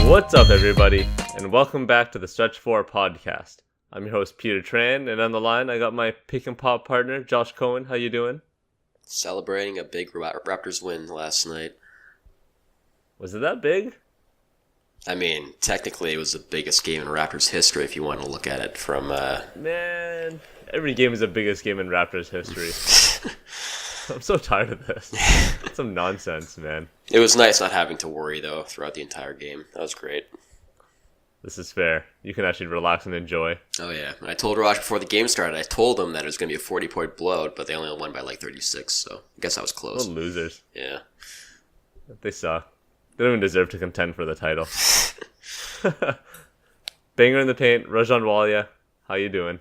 What's up, everybody, and welcome back to the Stretch 4 podcast. I'm your host, Peter Tran, and on the line, I got my pick and pop partner, Josh Cohen. How you doing? Celebrating a big Raptors win last night. Was it that big? I mean, technically, it was the biggest game in Raptors history if you want to look at it from... Man, every game is the biggest game in Raptors history. I'm so tired of this. Some nonsense, man. It was nice not having to worry, though, throughout the entire game. That was great. This is fair. You can actually relax and enjoy. Oh, yeah. I told Raj before the game started, I told him that it was going to be a 40-point blowout, but they only won by like 36, so I guess that was close. What losers. Yeah. They suck. They don't even deserve to contend for the title. Banger in the paint, Rajon Walia. How you doing?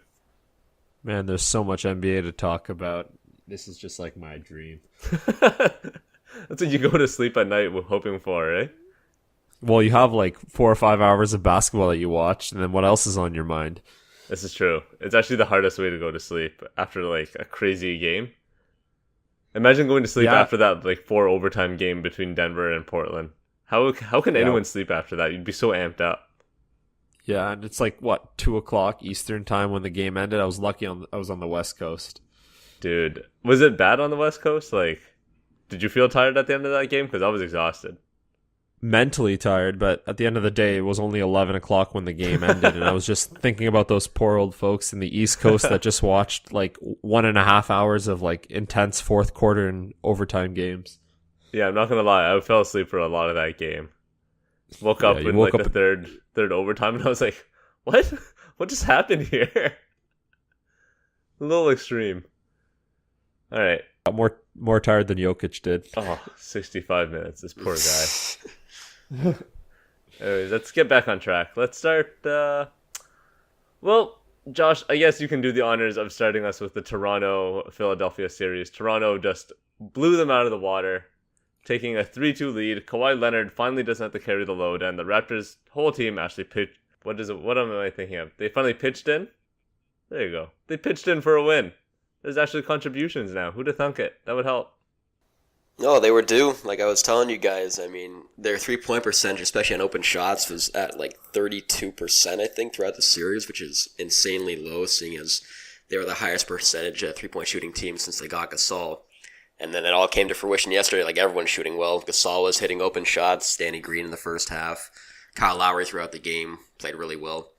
Man, there's so much NBA to talk about. This is just like my dream. That's what you go to sleep at night hoping for, eh? Well, you have like 4 or 5 hours of basketball that you watch, and then what else is on your mind? This is true. It's actually the hardest way to go to sleep after like a crazy game. Imagine going to sleep after that like 4 overtime game between Denver and Portland. How can anyone sleep after that? You'd be so amped up. Yeah, and it's like, what, 2 o'clock Eastern time when the game ended? I was lucky I was on the West Coast. Dude, was it bad on the West Coast? Like, did you feel tired at the end of that game? Because I was exhausted. Mentally tired, but at the end of the day, it was only 11 o'clock when the game ended, and I was just thinking about those poor old folks in the East Coast that just watched like 1.5 hours of like intense fourth quarter and overtime games. Yeah, I'm not gonna lie, I fell asleep for a lot of that game. Woke up in like the third overtime, and I was like, "What? What just happened here?" A little extreme. All right. Got more tired than Jokic did. Oh, 65 minutes. This poor guy. Anyways, let's get back on track. Let's start. Well, Josh, I guess you can do the honors of starting us with the Toronto-Philadelphia series. Toronto just blew them out of the water, taking a 3-2 lead. Kawhi Leonard finally doesn't have to carry the load, and the Raptors' whole team actually pitched. What am I thinking of? They finally pitched in? There you go. They pitched in for a win. There's actually contributions now. Who'd have thunk it? That would help. No, they were due. Like I was telling you guys, I mean, their 3-point percentage, especially on open shots, was at like 32%, I think, throughout the series, which is insanely low, seeing as they were the highest percentage 3-point shooting team since they got Gasol. And then it all came to fruition yesterday, like everyone's shooting well. Gasol was hitting open shots, Danny Green in the first half. Kyle Lowry throughout the game played really well.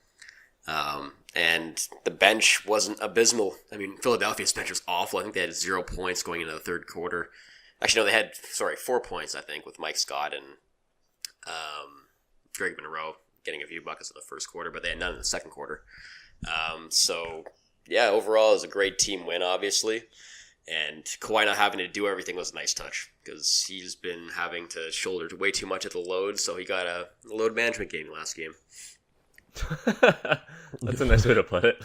And the bench wasn't abysmal. I mean, Philadelphia's bench was awful. I think they had 0 points going into the third quarter. Actually, no, they had, 4 points, I think, with Mike Scott and Greg Monroe getting a few buckets in the first quarter, but they had none in the second quarter. So, yeah, overall, it was a great team win, obviously. And Kawhi not having to do everything was a nice touch because he's been having to shoulder way too much of the load, so he got a load management game last game. That's a nice way to put it.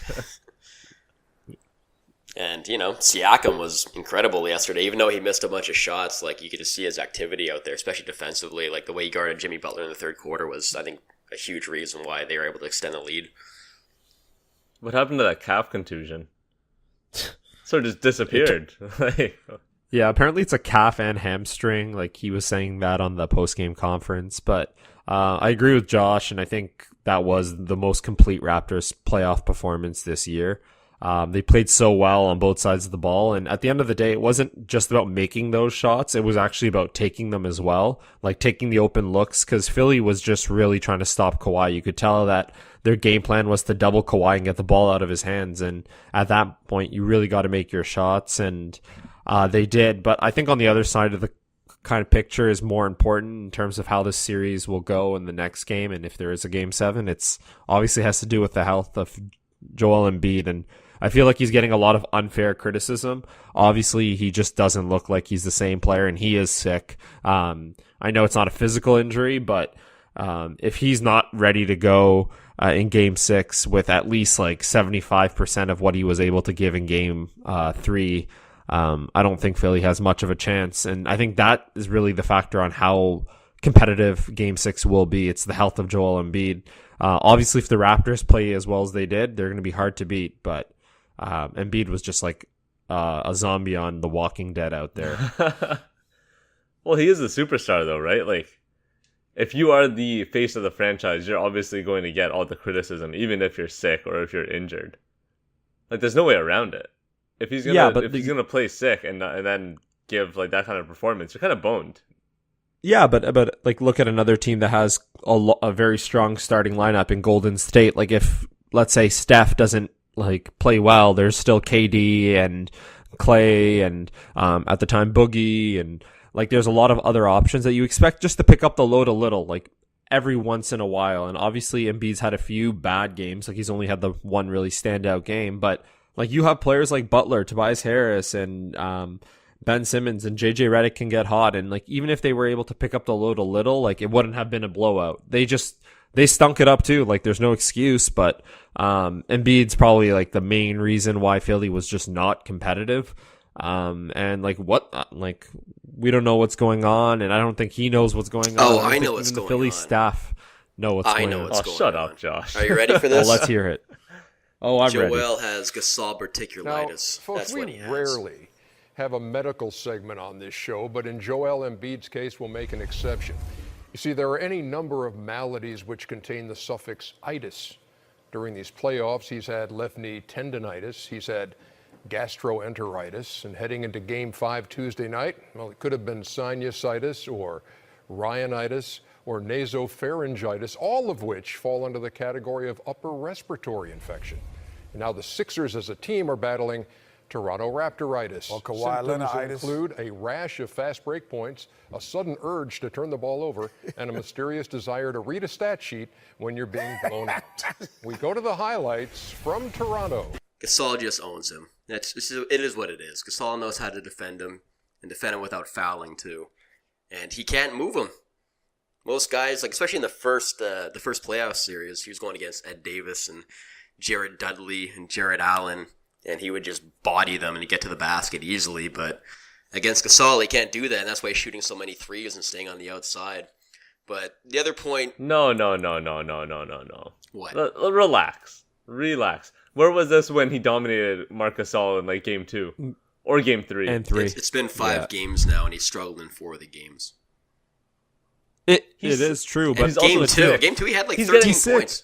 And, Siakam was incredible yesterday. Even though he missed a bunch of shots, like, you could just see his activity out there, especially defensively. Like, the way he guarded Jimmy Butler in the third quarter was, I think, a huge reason why they were able to extend the lead. What happened to that calf contusion? Sort of just disappeared. Yeah, apparently it's a calf and hamstring. Like, he was saying that on the post-game conference. But I agree with Josh, and I think that was the most complete Raptors playoff performance this year. They played so well on both sides of the ball, and at the end of the day, it wasn't just about making those shots. It was actually about taking them as well, like taking the open looks, because Philly was just really trying to stop Kawhi. You could tell that their game plan was to double Kawhi and get the ball out of his hands, and at that point, you really got to make your shots, and they did. But I think on the other side of the kind of picture is more important in terms of how this series will go in the next game, and if there is a game 7, it's obviously has to do with the health of Joel Embiid, and I feel like he's getting a lot of unfair criticism. Obviously, he just doesn't look like he's the same player, and he is sick. I know it's not a physical injury, but if he's not ready to go in Game 6 with at least like 75% of what he was able to give in Game 3, I don't think Philly has much of a chance. And I think that is really the factor on how competitive Game 6 will be. It's the health of Joel Embiid. Obviously, if the Raptors play as well as they did, they're going to be hard to beat, but Embiid was just like a zombie on The Walking Dead out there. Well, he is a superstar, though, right? Like, if you are the face of the franchise, you're obviously going to get all the criticism, even if you're sick or if you're injured. Like, there's no way around it. If he's gonna play sick and then give like that kind of performance, you're kind of boned. Yeah, but like look at another team that has a very strong starting lineup in Golden State. Like if let's say Steph doesn't like play well, there's still KD and Clay and at the time Boogie, and like there's a lot of other options that you expect just to pick up the load a little, like every once in a while. And obviously Embiid's had a few bad games, like he's only had the one really standout game, but like you have players like Butler, Tobias Harris, and Ben Simmons and JJ Redick can get hot, and like even if they were able to pick up the load a little, like it wouldn't have been a blowout. They stunk it up too. Like there's no excuse, but Embiid's probably like the main reason why Philly was just not competitive. And like we don't know what's going on, and I don't think he knows what's going on. Oh, I know what's going on. The Philly staff know what's going on. I know what's going on. Shut up, Josh. Are you ready for this? Well, let's hear it. Oh, I'm ready. Joel has Gasol reticulitis. Now, folks, That's what he we has. rarely have a medical segment on this show, but in Joel Embiid's case, we'll make an exception. You see, there are any number of maladies which contain the suffix itis. During these playoffs, he's had left knee tendonitis, he's had gastroenteritis, and heading into Game 5 Tuesday night, well, it could have been sinusitis or rhinitis or nasopharyngitis, all of which fall under the category of upper respiratory infection. And now the Sixers as a team are battling Toronto Raptoritis. Well, Kawhi Symptoms Leonarditis. include a rash of fast break points, a sudden urge to turn the ball over, and a mysterious desire to read a stat sheet when you're being blown out. We go to the highlights from Toronto. Gasol just owns him. It is what it is. Gasol knows how to defend him and defend him without fouling too, and he can't move him. Most guys, like especially in the first playoff series, he was going against Ed Davis and Jared Dudley and Jared Allen, and he would just body them and get to the basket easily. But against Gasol, he can't do that, and that's why he's shooting so many threes and staying on the outside. But the other point... No. What? Relax. Where was this when he dominated Marc Gasol in like Game 2 or Game 3? And 3. It's been 5 games now, and he's struggled in 4 of the games. It is true, but he's also Game 2, he had like He's 13 getting points.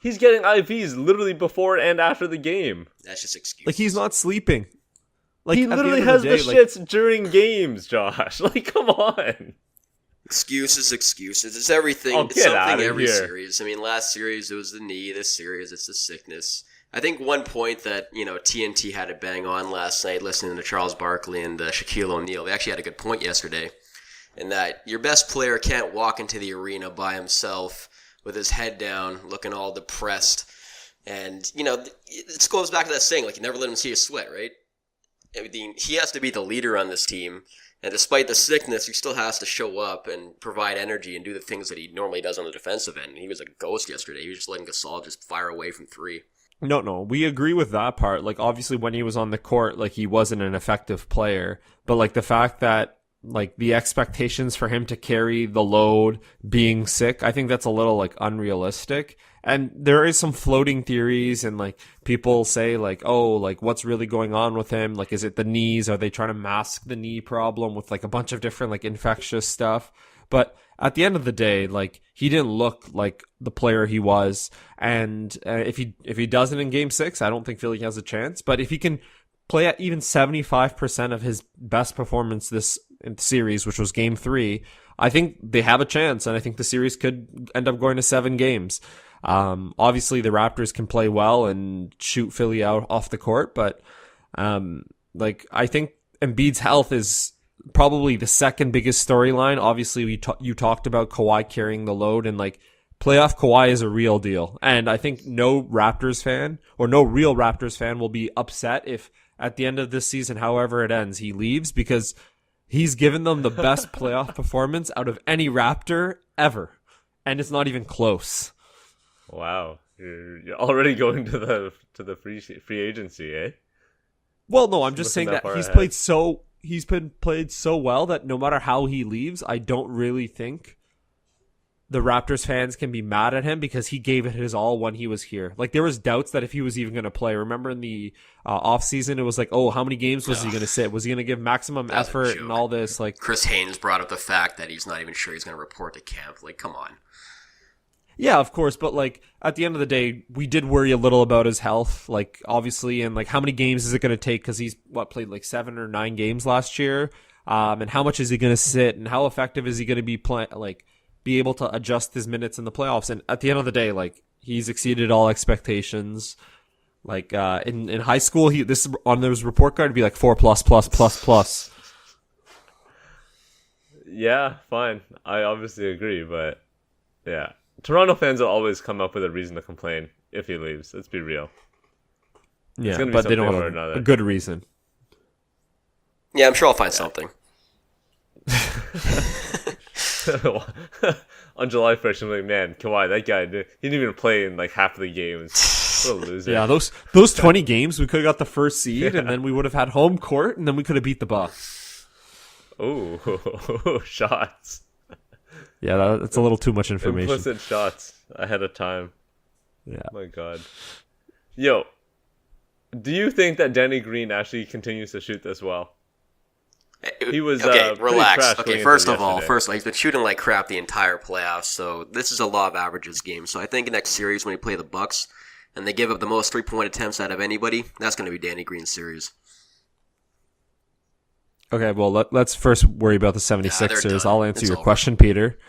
He's getting IVs literally before and after the game. That's just excuse. like he's not sleeping. Like He at the literally end of has the the day, shits during games, Josh. Like, come on. Excuses. It's everything. Oh, It's get outta something every here. series. I mean, last series it was the knee. This series it's the sickness. I think one point that TNT had to bang on last night, listening to Charles Barkley and Shaquille O'Neal. They actually had a good point yesterday, in that your best player can't walk into the arena by himself with his head down, looking all depressed. And, it goes back to that saying, like, you never let him see you sweat, right? I mean, he has to be the leader on this team. And despite the sickness, he still has to show up and provide energy and do the things that he normally does on the defensive end. And he was a ghost yesterday. He was just letting Gasol just fire away from 3. No, we agree with that part. Like, obviously, when he was on the court, like, he wasn't an effective player. But, like, the fact that, like, the expectations for him to carry the load being sick, I think that's a little, like, unrealistic. And there is some floating theories, and, like, people say, like, oh, like, what's really going on with him? Like, is it the knees? Are they trying to mask the knee problem with, like, a bunch of different, like, infectious stuff? But at the end of the day, like, he didn't look like the player he was. And if he doesn't in Game 6, I don't think Philly has a chance. But if he can play at even 75% of his best performance this series, which was Game 3, I think they have a chance. And I think the series could end up going to 7 games. Obviously, the Raptors can play well and shoot Philly out off the court. But like, I think Embiid's health is probably the second biggest storyline. Obviously, you talked about Kawhi carrying the load, and like playoff Kawhi is a real deal. And I think no Raptors fan or no real Raptors fan will be upset if at the end of this season, however it ends, he leaves, because he's given them the best playoff performance out of any Raptor ever. And it's not even close. Wow. You're already going to the free agency, eh? Well, no, I'm just saying Looking that that he's far played so well that no matter how he leaves, I don't really think the Raptors fans can be mad at him because he gave it his all when he was here. Like, there was doubts that if he was even going to play. Remember in the offseason, it was like, oh, how many games was he going to sit? Was he going to give maximum effort and all this? Like, Chris Haynes brought up the fact that he's not even sure he's going to report to camp. Like, come on. yeah, of course. But, like, at the end of the day, we did worry a little about his health. Like, obviously, and, like, how many games is it going to take? Because he's, played, like, 7 or 9 games last year. And how much is he going to sit? And how effective is he going to be playing? Like, be able to adjust his minutes in the playoffs. And at the end of the day, like, he's exceeded all expectations. Like, in high school, this on his report card would be like 4+++++. Yeah, fine. I obviously agree, but yeah. Toronto fans will always come up with a reason to complain if he leaves. Let's be real. Yeah, gonna be but they don't something or have another. a good reason. Yeah, I'm sure I'll find something. On July 1st, I'm like, man, Kawhi, that guy, he didn't even play in like half of the games. What a loser. Yeah, those 20 games, we could have got the first seed, and then we would have had home court, and then we could have beat the Bucks. Oh, shots. Yeah, that's a little too much information. Implicit shots ahead of time. Yeah. My God. Yo, do you think that Danny Green actually continues to shoot this well? He was okay. pretty Relax. trash Okay, going first into of all, yesterday. he's been shooting like crap the entire playoffs. So this is a law of averages game. So I think next series when we play the Bucks and they give up the most 3-point attempts out of anybody, that's going to be Danny Green's series. Okay, well, let's first worry about the they're 76ers. done. I'll answer It's your over. question, Peter.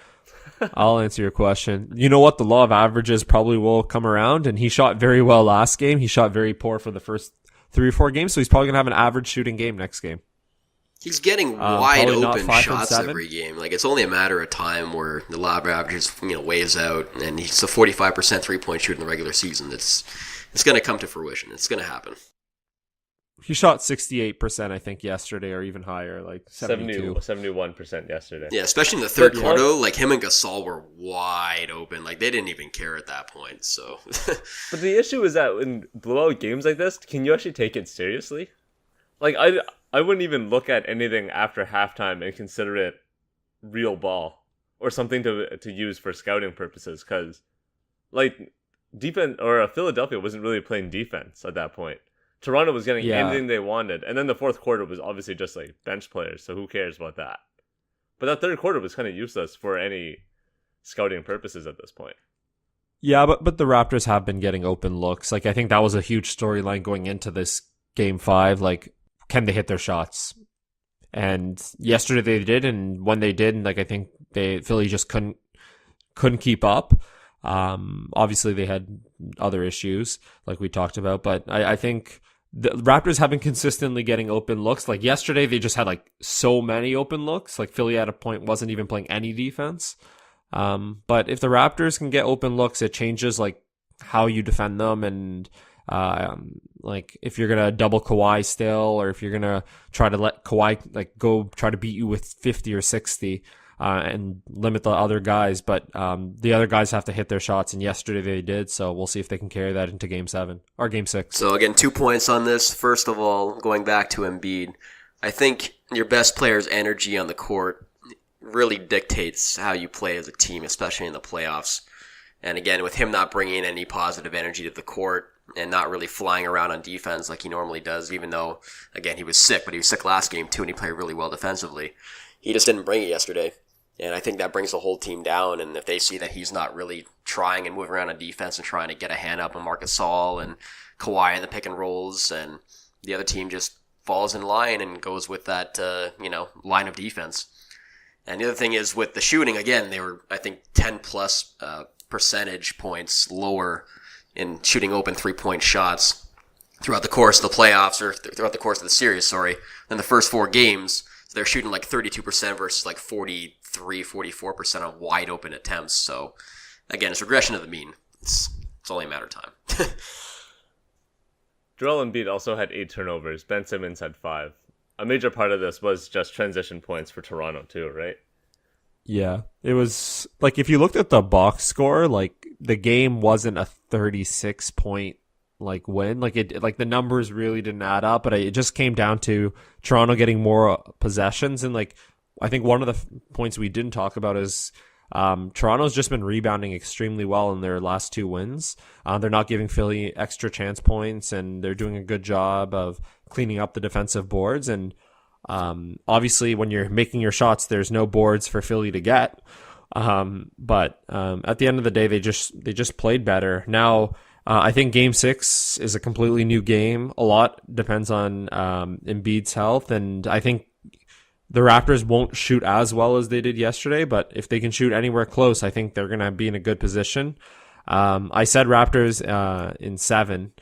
I'll answer your question. You know what? The law of averages probably will come around, and he shot very well last game. He shot very poor for the first 3 or 4 games, so he's probably going to have an average shooting game next game. He's getting wide probably not open 5 and shots 7. every game. Like, it's only a matter of time where the law of averages, weighs out, and he's a 45% 3-point shooter in the regular season. It's going to come to fruition. It's going to happen. He shot 68%, I think, yesterday, or even higher, like 72. 71% yesterday. Yeah, especially in the third But- quarter, like him and Gasol were wide open. Like, they didn't even care at that point. So, But the issue is that in blowout games like this, can you actually take it seriously? Like, I wouldn't even look at anything after halftime and consider it real ball or something to use for scouting purposes, because, like, defense or Philadelphia wasn't really playing defense at that point. Toronto was getting anything they wanted, and then the fourth quarter was obviously just like bench players, so who cares about that? But that third quarter was kind of useless for any scouting purposes at this point. Yeah, but the Raptors have been getting open looks. Like, I think that was a huge storyline going into this Game 5. Like, can they hit their shots? And yesterday they did, and when they did, like, I think Philly just couldn't keep up. Obviously they had other issues like we talked about, but I think the Raptors have been consistently getting open looks. Like yesterday they just had like so many open looks. Like Philly at a point wasn't even playing any defense. But if the Raptors can get open looks, it changes like how you defend them, and like if you're gonna double Kawhi still, or if you're gonna try to let Kawhi like go try to beat you with 50 or 60. And limit the other guys, but the other guys have to hit their shots, and yesterday they did, so we'll see if they can carry that into Game 7 or Game 6. So again, 2 points on this. First of all, going back to Embiid, I think your best player's energy on the court really dictates how you play as a team, especially in the playoffs. And again, with him not bringing any positive energy to the court and not really flying around on defense like he normally does, even though, again, he was sick, but he was sick last game too, and he played really well defensively. He just didn't bring it yesterday. And I think that brings the whole team down. And if they see that he's not really trying and moving around on defense and trying to get a hand up on Marcus Gasol and Kawhi in the pick and rolls, and the other team just falls in line and goes with that, line of defense. And the other thing is with the shooting, again, they were, I think, 10 plus percentage points lower in shooting open 3-point shots throughout the course of the playoffs, or throughout the course of the series, than the first 4 games. They're shooting like 32% versus like 44% on wide open attempts. So again, it's regression to the mean. It's only a matter of time. Joel Embiid also had 8 turnovers. Ben Simmons had 5. A major part of this was just transition points for Toronto too, right? Yeah, it was like if you looked at the box score, like the game wasn't a 36 point like win. Like it, like the numbers really didn't add up, but it just came down to Toronto getting more possessions. And like I think one of the points we didn't talk about is Toronto's just been rebounding extremely well in their last 2 wins. They're not giving Philly extra chance points, and they're doing a good job of cleaning up the defensive boards. And obviously, when you're making your shots, there's no boards for Philly to get. But at the end of the day, they just played better. Now, I think Game 6 is a completely new game. A lot depends on Embiid's health, and I think the Raptors won't shoot as well as they did yesterday, but if they can shoot anywhere close, I think they're going to be in a good position. I said Raptors in 7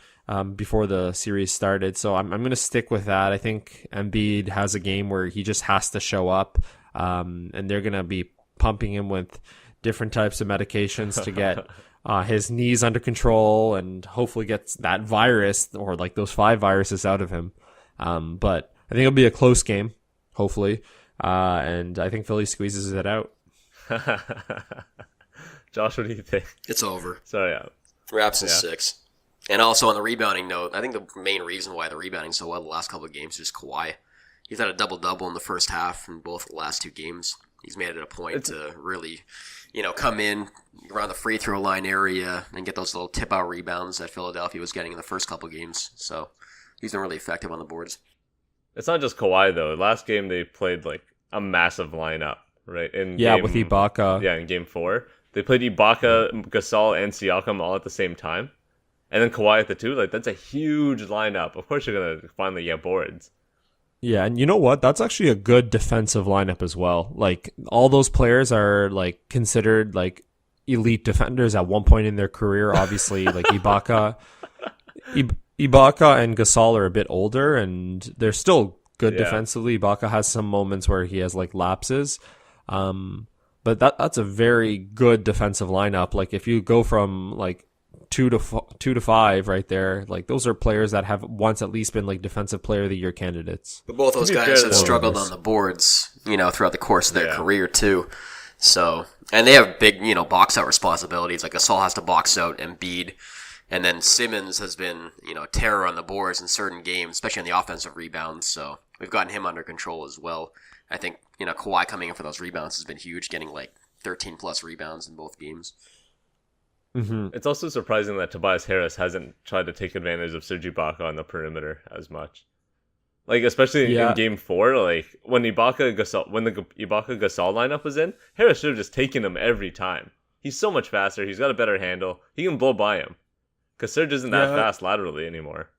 before the series started, so I'm going to stick with that. I think Embiid has a game where he just has to show up, and they're going to be pumping him with different types of medications to get his knees under control and hopefully gets that virus or like those 5 viruses out of him. But I think it'll be a close game, hopefully. And I think Philly squeezes it out. Josh, what do you think? It's over. Sorry, yeah. Raps in 6. And also on the rebounding note, I think the main reason why they're rebounding so well the last couple of games is Kawhi. He's had a double-double in the first half in both the last 2 games. He's made it a point to really, come in around the free throw line area and get those little tip-out rebounds that Philadelphia was getting in the first couple of games. So he's been really effective on the boards. It's not just Kawhi, though. Last game, they played, like, a massive lineup, right? With Ibaka. Yeah, in Game 4. They played Ibaka, Gasol, and Siakam all at the same time. And then Kawhi at the 2. Like, that's a huge lineup. Of course you're going to finally get boards. Yeah, and you know what? That's actually a good defensive lineup as well. Like, all those players are, like, considered, like, elite defenders at one point in their career. Obviously, like, Ibaka and Gasol are a bit older, and they're still good defensively. Ibaka has some moments where he has, like, lapses. But that's a very good defensive lineup. Like, if you go from, like, 2 to 5 right there, like, those are players that have once at least been, like, defensive player of the year candidates. But both those guys have struggled on the boards, throughout the course of their career too. So, and they have big, box out responsibilities. Like Gasol has to box out Embiid, and then Simmons has been, terror on the boards in certain games, especially on the offensive rebounds. So we've gotten him under control as well. I think, Kawhi coming in for those rebounds has been huge, getting like 13 plus rebounds in both games. Mm-hmm. It's also surprising that Tobias Harris hasn't tried to take advantage of Serge Ibaka on the perimeter as much. Like, especially in Game 4, like, when the Ibaka Gasol lineup was in, Harris should have just taken him every time. He's so much faster. He's got a better handle. He can blow by him. Because Serge isn't that fast laterally anymore.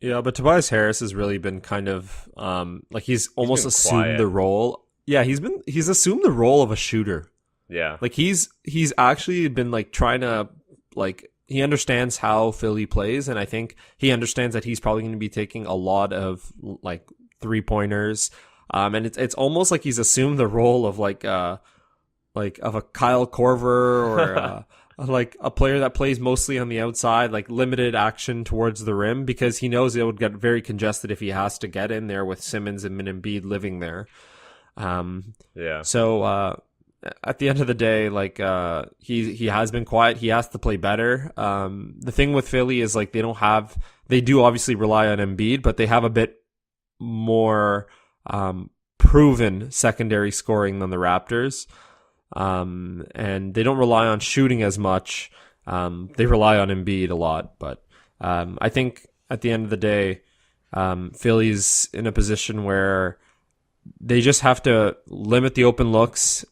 Yeah, but Tobias Harris has really been kind of, like, he's almost assumed the role. Yeah, he's assumed the role of a shooter. Yeah. Like, he's actually been, like, trying to, like, he understands how Philly plays, and I think he understands that he's probably going to be taking a lot of, like, 3-pointers. And it's almost like he's assumed the role of, like of a Kyle Korver or like a player that plays mostly on the outside, like limited action towards the rim, because he knows it would get very congested if he has to get in there with Simmons and Embiid living there. So at the end of the day, like, he has been quiet. He has to play better. The thing with Philly is, like, they do obviously rely on Embiid, but they have a bit more proven secondary scoring than the Raptors. And they don't rely on shooting as much. They rely on Embiid a lot, but I think at the end of the day, Philly's in a position where they just have to limit the open looks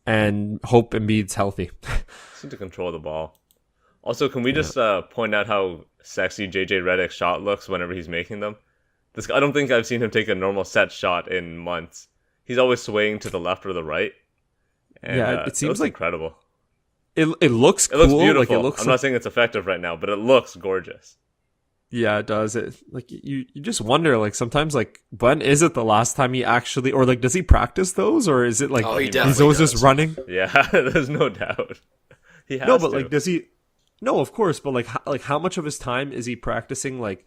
and hope Embiid's healthy. Seem to control the ball. Also, can we just point out how sexy JJ Redick's shot looks whenever he's making them? I don't think I've seen him take a normal set shot in months. He's always swaying to the left or the right. And, it seems like incredible. It looks cool. It looks beautiful. Like, I'm not saying it's effective right now, but it looks gorgeous. Yeah, it does. You just wonder, like, sometimes, like, when is it the last time he actually, or, like, does he practice those, or is it like he's always just running? Yeah, there's no doubt. He has to. Like, does he? No, of course, but like how much of his time is he practicing like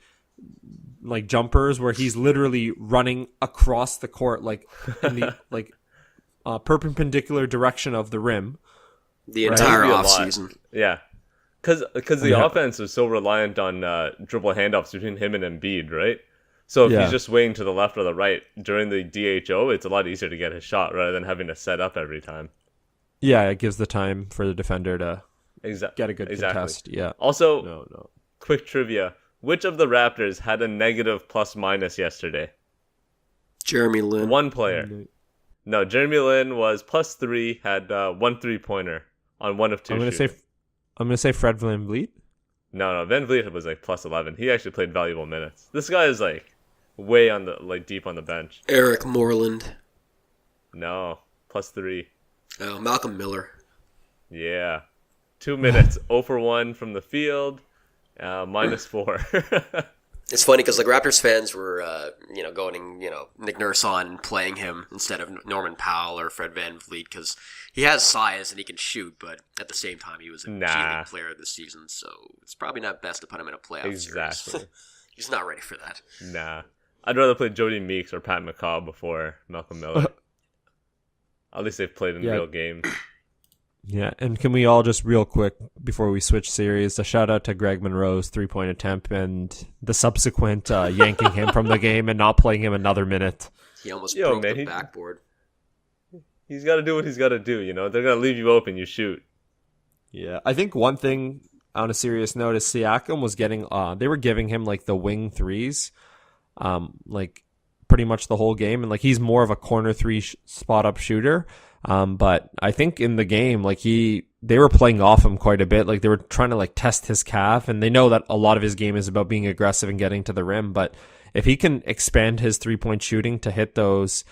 jumpers where he's literally running across the court, like in the perpendicular direction of the rim the entire off season? Yeah. Because the offense is so reliant on dribble handoffs between him and Embiid, right? So if he's just swaying to the left or the right during the DHO, it's a lot easier to get his shot rather than having to set up every time. Yeah, it gives the time for the defender to Exactly. get a good contest. Yeah. Also, No. quick trivia: which of the Raptors had a negative plus minus yesterday? Jeremy Lin. One player. No, Jeremy Lin was +3, had 1 3-pointer on 1 of 2 shooting. I'm gonna say Fred VanVleet. No, Van Vliet was like +11. He actually played valuable minutes. This guy is like way on the deep on the bench. Eric Moreland. No, +3. Oh, Malcolm Miller. Yeah, 2 minutes, 0 for 1 from the field, -4. It's funny because like Raptors fans were, going, Nick Nurse on playing him instead of Norman Powell or Fred VanVleet because he has size and he can shoot, but at the same time he was a G-League player this season, so it's probably not best to put him in a playoff series. He's not ready for that. Nah, I'd rather play Jody Meeks or Pat McCaw before Malcolm Miller. At least they've played in real games. Yeah, and can we all just real quick before we switch series, a shout out to Greg Monroe's 3-point attempt and the subsequent yanking him from the game and not playing him another minute. He almost broke the backboard. He's got to do what he's got to do. They're gonna leave you open. You shoot. Yeah, I think one thing on a serious note is Siakam was getting. They were giving him like the wing threes, like pretty much the whole game, and like he's more of a corner three spot up shooter. But I think in the game, like they were playing off him quite a bit. Like they were trying to like test his calf, and they know that a lot of his game is about being aggressive and getting to the rim. But if he can expand his 3-point shooting to hit those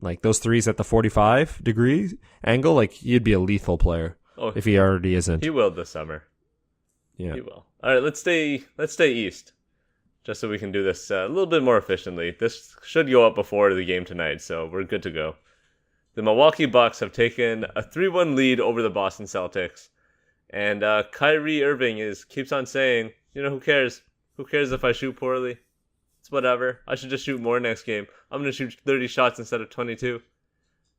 like those threes at the 45-degree angle, like he'd be a lethal player. Oh, if he already isn't. He will this summer. Yeah, he will. All right, let's stay East, just so we can do this a little bit more efficiently. This should go up before the game tonight, so we're good to go. The Milwaukee Bucks have taken a 3-1 lead over the Boston Celtics, and Kyrie Irving keeps on saying, who cares? Who cares if I shoot poorly? It's whatever. I should just shoot more next game. I'm going to shoot 30 shots instead of 22.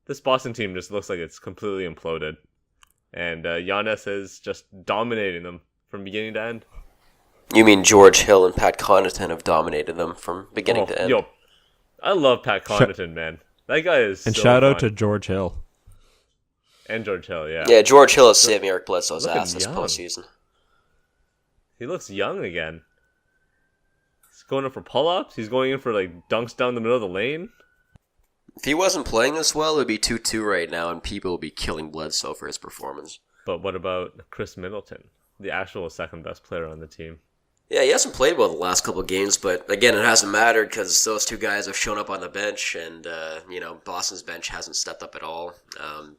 This Boston team just looks like it's completely imploded, and Giannis is just dominating them from beginning to end. You mean George Hill and Pat Connaughton have dominated them from beginning to end? Yo, I love Pat Connaughton, man. That guy is and so shout fun. out to George Hill. And George Hill, yeah. Yeah, George Hill is saving Eric Bledsoe's ass this young. postseason. He looks young again. He's going in for pull-ups. He's going in for like dunks down the middle of the lane. If he wasn't playing this well, it would be 2-2 right now, and people would be killing Bledsoe for his performance. But what about Chris Middleton, the actual second-best player on the team? Yeah, he hasn't played well the last couple of games, but again, it hasn't mattered because those two guys have shown up on the bench, and Boston's bench hasn't stepped up at all.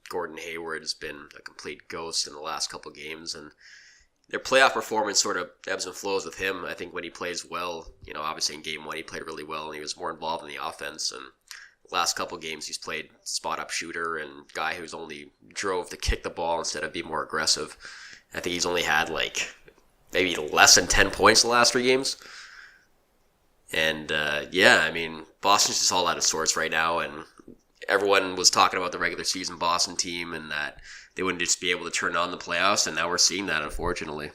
Gordon Hayward has been a complete ghost in the last couple of games, and their playoff performance sort of ebbs and flows with him. I think when he plays well, obviously in Game 1 he played really well, and he was more involved in the offense, and the last couple of games he's played spot-up shooter and guy who's only drove to kick the ball instead of be more aggressive. I think he's only had maybe less than 10 points the last 3 games. And, Boston's just all out of sorts right now, and everyone was talking about the regular season Boston team and that they wouldn't just be able to turn on the playoffs, and now we're seeing that, unfortunately.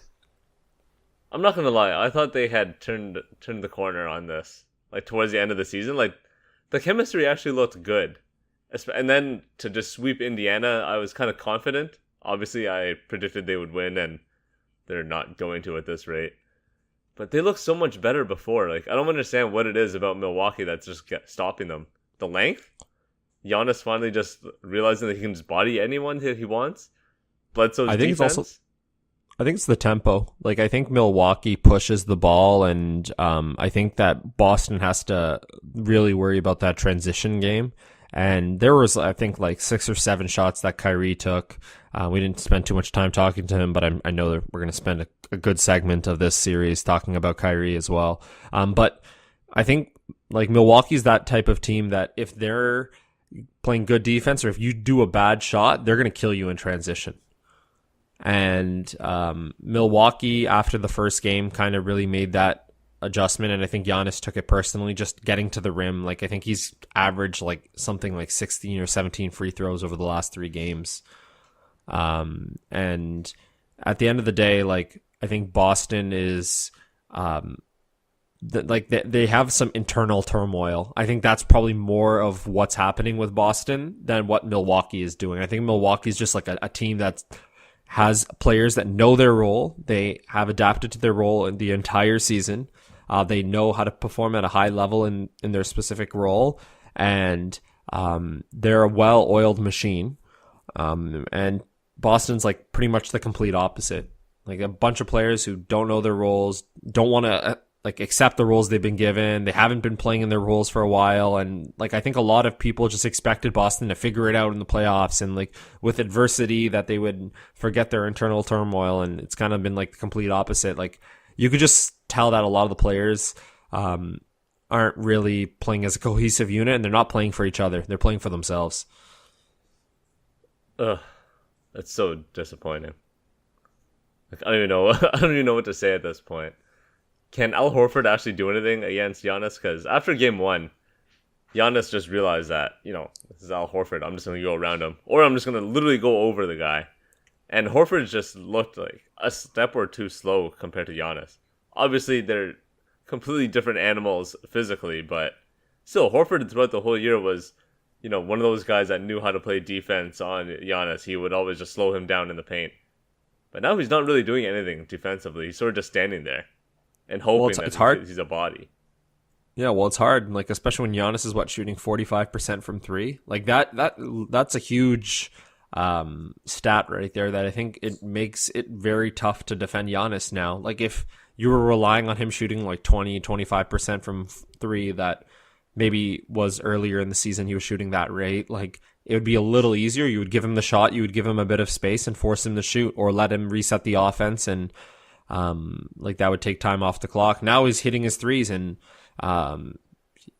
I'm not going to lie. I thought they had turned the corner on this, towards the end of the season. The chemistry actually looked good. And then to just sweep Indiana, I was kind of confident. Obviously, I predicted they would win, and they're not going to at this rate. But they looked so much better before. I don't understand what it is about Milwaukee that's just stopping them. The length? Giannis finally just realizing that he can just body anyone that he wants? Bledsoe's defense? I think it's the tempo. I think Milwaukee pushes the ball, and I think that Boston has to really worry about that transition game. And there was, I think, 6 or 7 shots that Kyrie took. We didn't spend too much time talking to him, but I know that we're going to spend a good segment of this series talking about Kyrie as well. But I think Milwaukee's that type of team that if they're playing good defense or if you do a bad shot, they're going to kill you in transition. And Milwaukee, after the first game, kind of really made that adjustment, and I think Giannis took it personally, just getting to the rim. I think he's averaged something like 16 or 17 free throws over the last 3 games. And at the end of the day, I think Boston is they have some internal turmoil. I think that's probably more of what's happening with Boston than what Milwaukee is doing. I think Milwaukee is just like a team that has players that know their role. They have adapted to their role in the entire season. They know how to perform at a high level in their specific role, and they're a well-oiled machine. And Boston's like pretty much the complete opposite. Like a bunch of players who don't know their roles, don't want to like accept the roles they've been given. They haven't been playing in their roles for a while. And like, I think a lot of people just expected Boston to figure it out in the playoffs, and like with adversity that they would forget their internal turmoil. And it's kind of been like the complete opposite. Like you could just tell that a lot of the players, aren't really playing as a cohesive unit, and they're not playing for each other. They're playing for themselves. Ugh, that's so disappointing. Like, I don't even know. I don't even know what to say at this point. Can Al Horford actually do anything against Giannis? Because after game one, Giannis just realized that, this is Al Horford. I'm just going to go around him. Or I'm just going to literally go over the guy. And Horford just looked like a step or two slow compared to Giannis. Obviously, they're completely different animals physically, but still, Horford throughout the whole year was, one of those guys that knew how to play defense on Giannis. He would always just slow him down in the paint. But now he's not really doing anything defensively. He's sort of just standing there and hoping it's hard. He's a body. Yeah, well, it's hard. Like, especially when Giannis is shooting 45% from three. Like that's a huge stat right there that I think it makes it very tough to defend Giannis now. Like if you were relying on him shooting like 20-25% from three, that maybe was earlier in the season he was shooting that rate, like it would be a little easier. You would give him the shot, you would give him a bit of space and force him to shoot, or let him reset the offense, and like that would take time off the clock. Now he's hitting his threes, and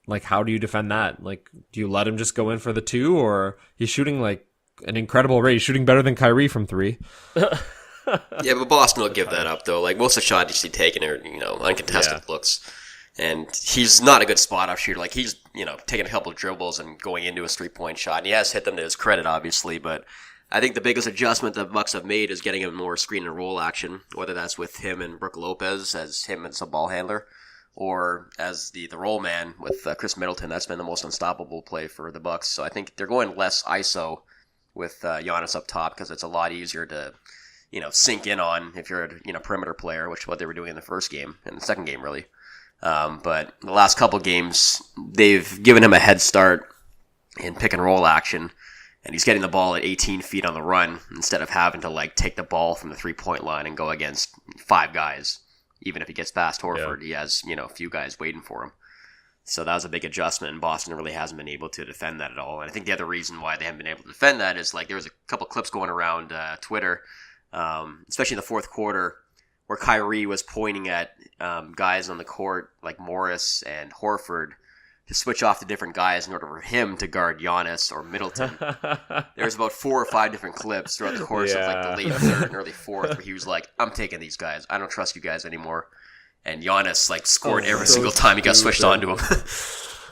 like how do you defend that? Like, do you let him just go in for the two, or he's shooting like an incredible rate? He's shooting better than Kyrie from three. Yeah, but Boston will give that up though. Like most of the shots he's taking are uncontested looks, and he's not a good spot up shooter. Like he's taking a couple of dribbles and going into a 3-point shot, and he has hit them to his credit, obviously. But I think the biggest adjustment the Bucks have made is getting him more screen and roll action, whether that's with him and Brook Lopez as him as a ball handler, or as the roll man with Chris Middleton. That's been the most unstoppable play for the Bucks. So I think they're going less ISO with Giannis up top because it's a lot easier to sink in on if you're a perimeter player, which is what they were doing in the first game and the second game really. But the last couple games, they've given him a head start in pick and roll action, and he's getting the ball at 18 feet on the run instead of having to take the ball from the 3-point line and go against 5 guys. Even if he gets past Horford, He has a few guys waiting for him. So that was a big adjustment, and Boston really hasn't been able to defend that at all. And I think the other reason why they haven't been able to defend that is there was a couple clips going around Twitter, especially in the fourth quarter, where Kyrie was pointing at guys on the court like Morris and Horford to switch off to different guys in order for him to guard Giannis or Middleton. There's about 4 or 5 different clips throughout the course of the late third and early fourth where he was like, I'm taking these guys. I don't trust you guys anymore. And Giannis scored every single time he got switched onto him.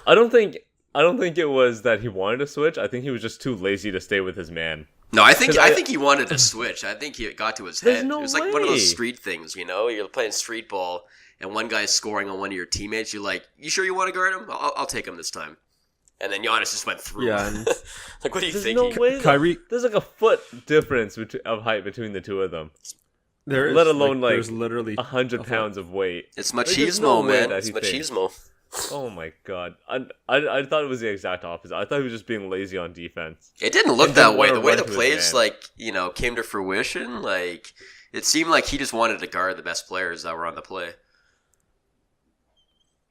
I don't think it was that he wanted to switch. I think he was just too lazy to stay with his man. No, I think he wanted to switch. I think he got to his head. No it was way. like one of those street things, You're playing street ball, and one guy's scoring on one of your teammates. You're like, you sure you want to guard him? I'll take him this time. And then Giannis just went through. Yeah. And what are you There's thinking? no way Kyrie, there's a foot difference of height between the two of them. there is, Let alone there's literally 100 pounds of weight. It's There's no machismo, way man. that It's he thinks. machismo. Oh my god. I thought it was the exact opposite. I thought he was just being lazy on defense. It didn't look He that didn't way. wanna The way run the to his plays, man. came to fruition, it seemed like he just wanted to guard the best players that were on the play.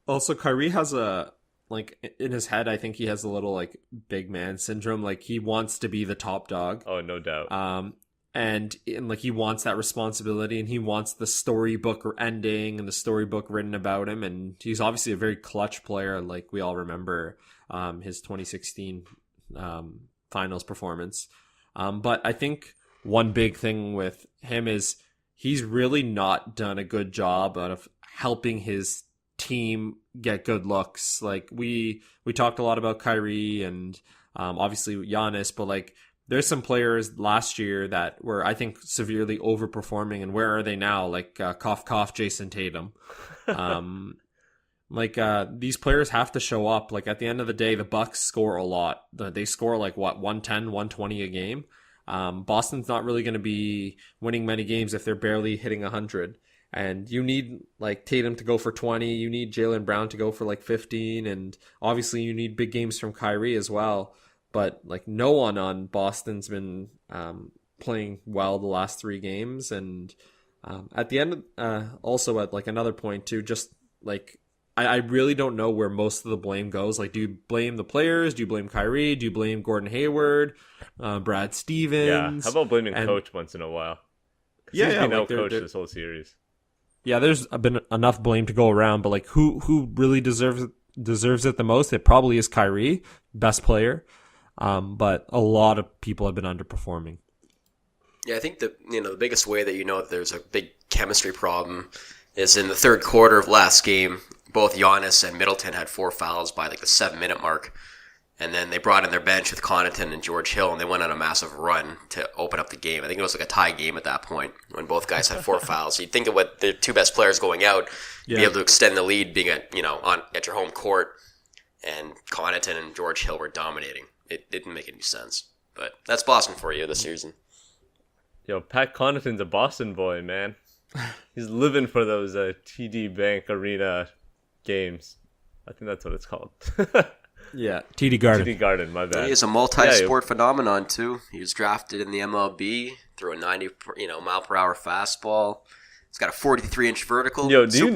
Also, Kyrie has in his head, I think he has a little big man syndrome. Like he wants to be the top dog. Oh, no doubt. And he wants that responsibility, and he wants the storybook ending and the storybook written about him. And he's obviously a very clutch player. Like we all remember, his 2016, finals performance. But I think one big thing with him is he's really not done a good job of helping his team get good looks. Like we talked a lot about Kyrie and obviously Giannis, but there's some players last year that were, I think, severely overperforming, and where are they now? Cough, Jason Tatum. Like these players have to show up. Like at the end of the day, the Bucks score a lot. They score like 110, 120 a game. Boston's not really going to be winning many games if they're barely hitting 100. And you need like Tatum to go for 20. You need Jaylen Brown to go for like 15. And obviously you need big games from Kyrie as well. But like no one on Boston's been playing well the last 3 games. And at the end, also at like another point too, just like I really don't know where most of the blame goes. Like, do you blame the players? Do you blame Kyrie? Do you blame Gordon Hayward, Brad Stevens? Yeah, how about blaming coach once in a while? Yeah, he's been like out-coached this whole series. Yeah, there's been enough blame to go around, but like who really deserves it the most? It probably is Kyrie, best player. But a lot of people have been underperforming. Yeah, I think the biggest way that that there's a big chemistry problem is in the third quarter of last game. Both Giannis and Middleton had 4 fouls by like the 7-minute mark. And then they brought in their bench with Connaughton and George Hill, and they went on a massive run to open up the game. I think it was like a tie game at that point when both guys had 4 fouls. So you'd think of what the 2 best players going out, be able to extend the lead being at your home court, and Connaughton and George Hill were dominating. It didn't make any sense. But that's Boston for you this season. Yo, Pat Connaughton's a Boston boy, man. He's living for those TD Bank Arena games. I think that's what it's called. Yeah, TD Garden. TD Garden, my bad. He is a multi-sport phenomenon too. He was drafted in the MLB, threw a 90 mile per hour fastball. He's got a 43-inch vertical. Yo, do you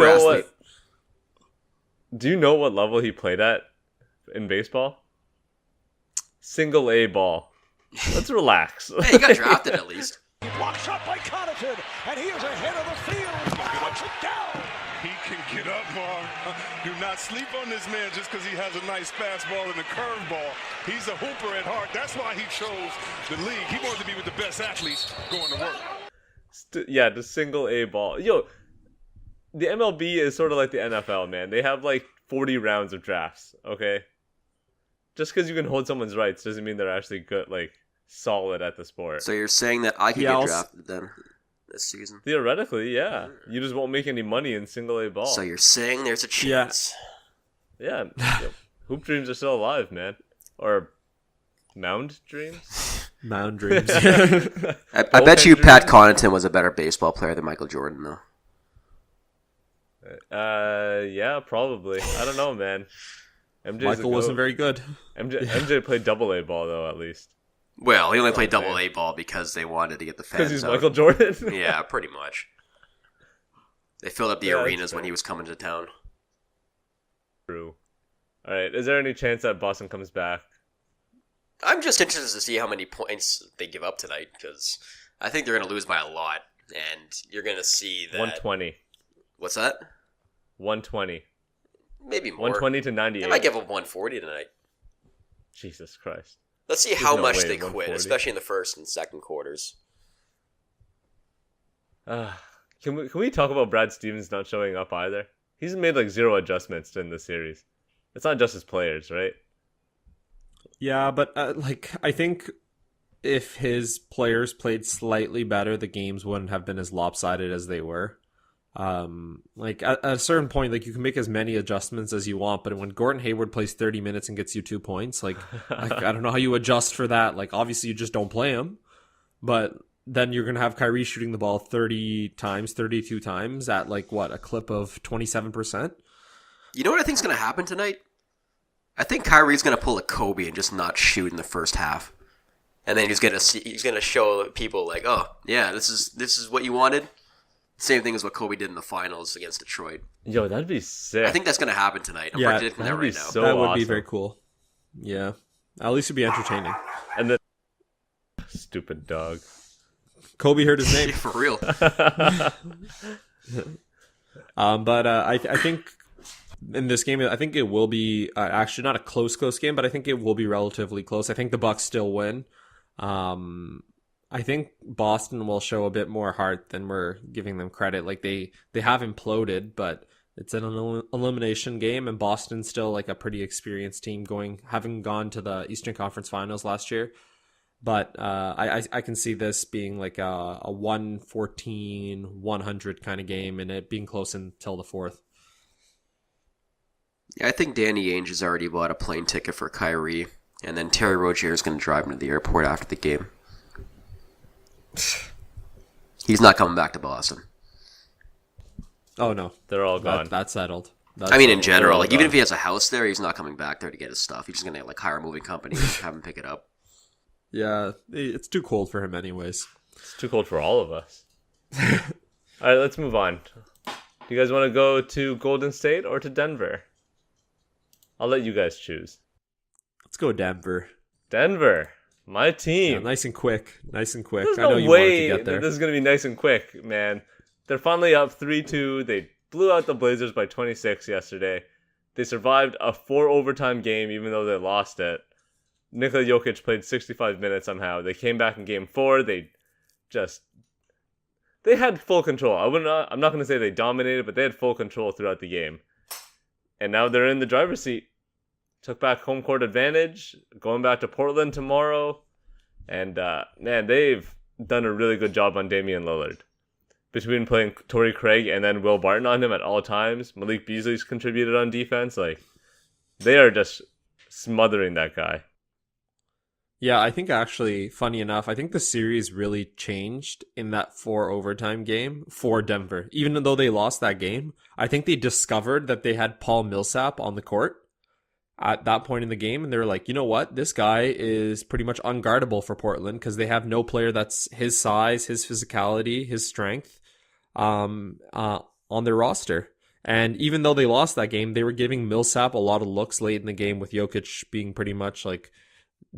know what level he played at in baseball? Single A ball. Let's relax. Hey, he got drafted at least. Block shot by Connaughton, and he is ahead of the field. Puts it down. He can get up, Mark. Do not sleep on this man just because he has a nice fastball and a curveball. He's a hooper at heart. That's why he chose the league. He wanted to be with the best athletes going to work. Yeah, the single A ball. Yo, the MLB is sort of like the NFL, man. They have like 40 rounds of drafts, okay? Just because you can hold someone's rights doesn't mean they're actually good, like solid at the sport. So you're saying that I could get drafted then this season? Theoretically, yeah. You just won't make any money in single A ball. So you're saying there's a chance? Yeah. Yo, hoop dreams are still alive, man. Or mound dreams? Mound dreams. I bet you Pat Connaughton was a better baseball player than Michael Jordan, though. Yeah, probably. I don't know, man. Michael wasn't very good. MJ played double A ball, though, at least. Well, he only played double A ball because they wanted to get the fans Because he's out. Michael Jordan? Yeah, pretty much. They filled up the arenas when he was coming to town. True. All right. Is there any chance that Boston comes back? I'm just interested to see how many points they give up tonight, because I think they're going to lose by a lot, and you're going to see that... 120. What's that? 120. Maybe more. 120 to 98. They might give up 140 tonight. Jesus Christ. Let's see how no much way, they quit, 140. especially in the first and second quarters. Can we talk about Brad Stevens not showing up either? He's made like 0 adjustments in this series. It's not just his players, right? Yeah, but I think if his players played slightly better, the games wouldn't have been as lopsided as they were. At a certain point, like you can make as many adjustments as you want, but when Gordon Hayward plays 30 minutes and gets you 2 points, like I don't know how you adjust for that. Like obviously you just don't play him, but then you're gonna have Kyrie shooting the ball 32 times at like what, a clip of 27%. You know what I think's going to happen tonight? I think Kyrie's going to pull a Kobe and just not shoot in the first half, and then he's going to show people like, oh yeah, this is what you wanted. Same thing as what Kobe did in the finals against Detroit. Yo, that'd be sick. I think that's going to happen tonight. I'm Yeah, predicting that that'd be right now. so That would be awesome. very cool. Yeah, at least it'd be entertaining. And then stupid dog. Kobe heard his name. For real. I think in this game, I think it will be actually not a close game, but I think it will be relatively close. I think the Bucks still win. I think Boston will show a bit more heart than we're giving them credit. Like they have imploded, but it's an elimination game, and Boston's still like a pretty experienced team, having gone to the Eastern Conference Finals last year. But I can see this being like a 114-100 kind of game, and it being close until the fourth. Yeah, I think Danny Ainge has already bought a plane ticket for Kyrie, and then Terry Rozier is going to drive him to the airport after the game. He's not coming back to Boston. Oh no, They're all gone. that's settled. I mean, in general, all even gone. if he has a house there, he's not coming back there to get his stuff. He's just going to hire a moving company and have him pick it up. Yeah, it's too cold for him anyways. It's too cold for all of us. All right, let's move on. Do you guys want to go to Golden State or to Denver? I'll let you guys choose. Let's go Denver. Denver, my team. Yeah, nice and quick. Nice and quick. There's I know no you way wanted to get there. this is going to be nice and quick, man. They're finally up 3-2. They blew out the Blazers by 26 yesterday. They survived a 4 overtime game even though they lost it. Nikola Jokic played 65 minutes somehow. They came back in game 4. They had full control. I'm not going to say they dominated, but they had full control throughout the game. And now they're in the driver's seat. Took back home court advantage, going back to Portland tomorrow. And, man, they've done a really good job on Damian Lillard. Between playing Torrey Craig and then Will Barton on him at all times, Malik Beasley's contributed on defense. They are just smothering that guy. Yeah, I think actually, funny enough, I think the series really changed in that 4 overtime game for Denver. Even though they lost that game, I think they discovered that they had Paul Millsap on the court at that point in the game, and they were like, you know what? This guy is pretty much unguardable for Portland because they have no player that's his size, his physicality, his strength on their roster. And even though they lost that game, they were giving Millsap a lot of looks late in the game with Jokic being pretty much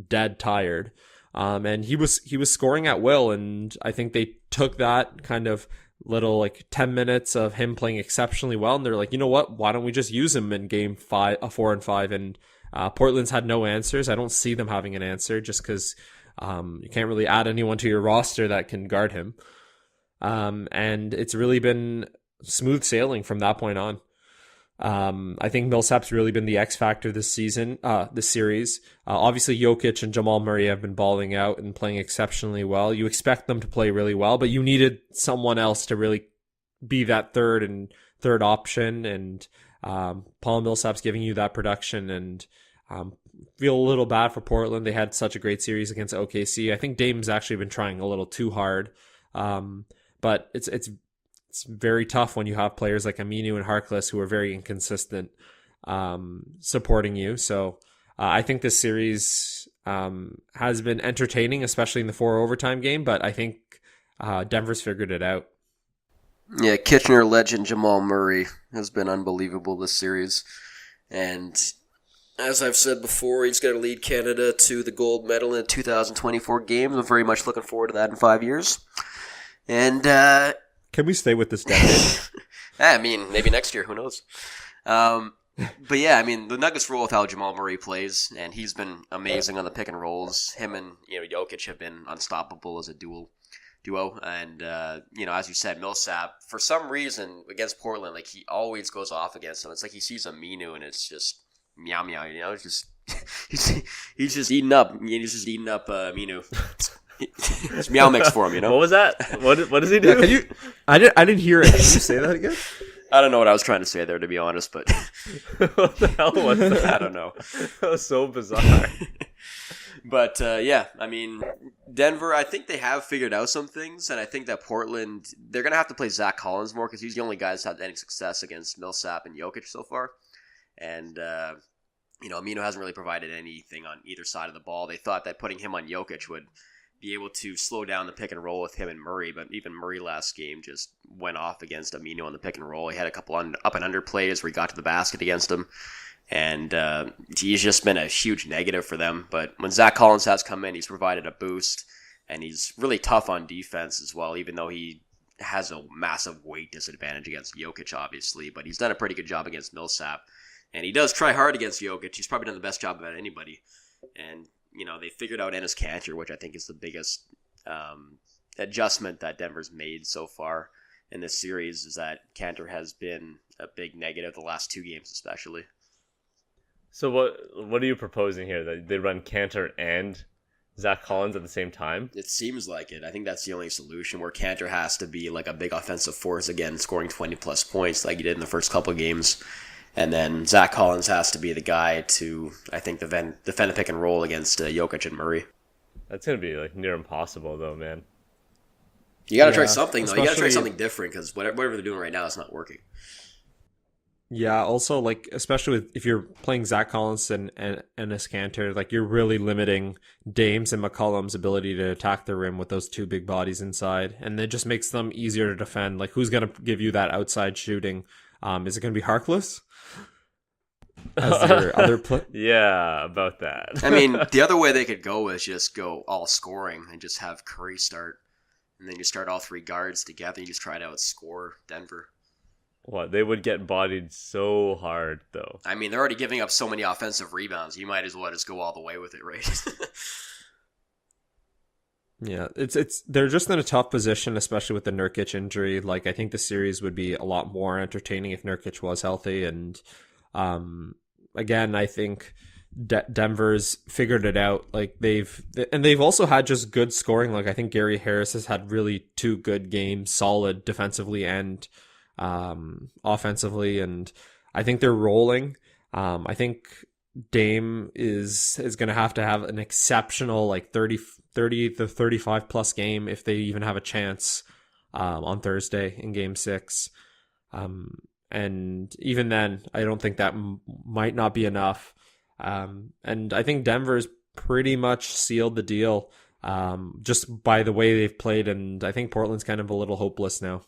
dead tired. And he was scoring at will, and I think they took that kind of little 10 minutes of him playing exceptionally well, and they're like, you know what, why don't we just use him in game 4 and 5? And Portland's had no answers. I don't see them having an answer just because you can't really add anyone to your roster that can guard him. And it's really been smooth sailing from that point on. I think Millsap's really been the X factor this season, this series. Obviously, Jokic and Jamal Murray have been balling out and playing exceptionally well. You expect them to play really well, but you needed someone else to really be that third option. And Paul Millsap's giving you that production. And feel a little bad for Portland. They had such a great series against OKC. I think Dame's actually been trying a little too hard, but it's very tough when you have players like Aminu and Harkless who are very inconsistent supporting you. So I think this series has been entertaining, especially in the 4 overtime game, but I think Denver's figured it out. Yeah, Kitchener legend Jamal Murray has been unbelievable this series. And as I've said before, he's going to lead Canada to the gold medal in the 2024 games. I'm very much looking forward to that in 5 years. And can we stay with this decade? I mean, maybe next year. Who knows? But yeah, I mean, the Nuggets roll with how Jamal Murray plays, and he's been amazing on the pick and rolls. Him and Jokic have been unstoppable as a duo. And as you said, Millsap, for some reason against Portland, he always goes off against them. It's like he sees Aminu, and it's just meow meow. It's just he's just eating up. He's just eating up Aminu. It's meow mix for him, What was that? What does he do? Yeah, I didn't hear it. Can you say that again? I don't know what I was trying to say there, to be honest, but What the hell was that? I don't know. That was so bizarre. But yeah, I mean, Denver, I think they have figured out some things, and I think that Portland, they're going to have to play Zach Collins more because he's the only guy that's had any success against Millsap and Jokic so far. And, Aminu hasn't really provided anything on either side of the ball. They thought that putting him on Jokic would be able to slow down the pick and roll with him and Murray, but even Murray last game just went off against Aminu on the pick and roll. He had a couple up and under plays where he got to the basket against him, and he's just been a huge negative for them. But when Zach Collins has come in, he's provided a boost, and he's really tough on defense as well, even though he has a massive weight disadvantage against Jokic, obviously, but he's done a pretty good job against Millsap, and he does try hard against Jokic. He's probably done the best job about anybody, and they figured out Enes Kanter, which I think is the biggest adjustment that Denver's made so far in this series, is that Kanter has been a big negative the last 2 games especially. So what are you proposing here? That they run Kanter and Zach Collins at the same time? It seems like it. I think that's the only solution, where Kanter has to be a big offensive force again, scoring 20-plus points like he did in the first couple of games. And then Zach Collins has to be the guy to, I think, defend the pick and roll against Jokic and Murray. That's gonna be like near impossible, though, man. You got to try something, though. You got to try especially- something different because whatever they're doing right now is not working. Yeah, also, like, especially if you're playing Zach Collins and a Cantor, like, you're really limiting Dame's and McCollum's ability to attack the rim with those two big bodies inside. And it just makes them easier to defend. Like, who's going to give you that outside shooting? Is it going to be Harkless? As their other Yeah, about that. I mean, the other way they could go is just go all scoring and just have Curry start. And then you start all three guards together and you just try to outscore Denver. What, they would get bodied so hard, though. I mean, they're already giving up so many offensive rebounds. You might as well just go all the way with it, right? Yeah, it's they're just in a tough position, especially with the Nurkic injury. Like, I think the series would be a lot more entertaining if Nurkic was healthy. And again, I think Denver's figured it out. Like, they've also had just good scoring. Like, I think Gary Harris has had really two good games, solid defensively and offensively, and I think they're rolling. I think Dame is going to have an exceptional like 30 to 35 plus game if they even have a chance on Thursday in Game 6. And even then, I don't think that might not be enough. And I think Denver's pretty much sealed the deal just by the way they've played, and I think Portland's kind of a little hopeless now.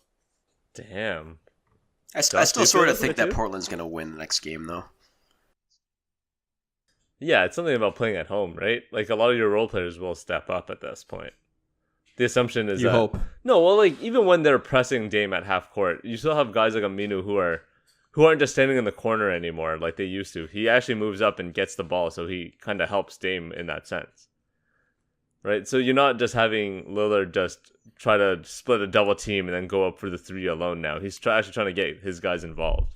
Damn. I Josh, do still you sort feel of think that that too? Portland's going to win the next game, though. Yeah, it's something about playing at home, right? Like, a lot of your role players will step up at this point. The assumption is You that... hope. No, well, like, even when they're pressing Dame at half court, you still have guys like Aminu who aren't just standing in the corner anymore like they used to. He actually moves up and gets the ball, so he kind of helps Dame in that sense. Right? So you're not just having Lillard just try to split a double team and then go up for the three alone now. He's actually trying to get his guys involved.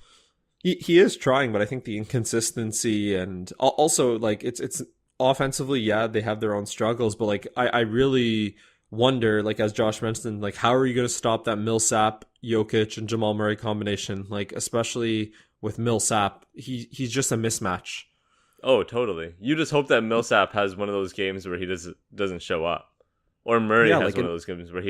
He is trying, but I think the inconsistency and also like it's offensively, yeah, they have their own struggles, but like I really wonder, like as Josh mentioned, like how are you going to stop that Millsap, Jokic, and Jamal Murray combination? Like especially with Millsap, he's just a mismatch. Oh, totally. You just hope that Millsap has one of those games where he doesn't show up. Or Murray Yeah, has like one of those games where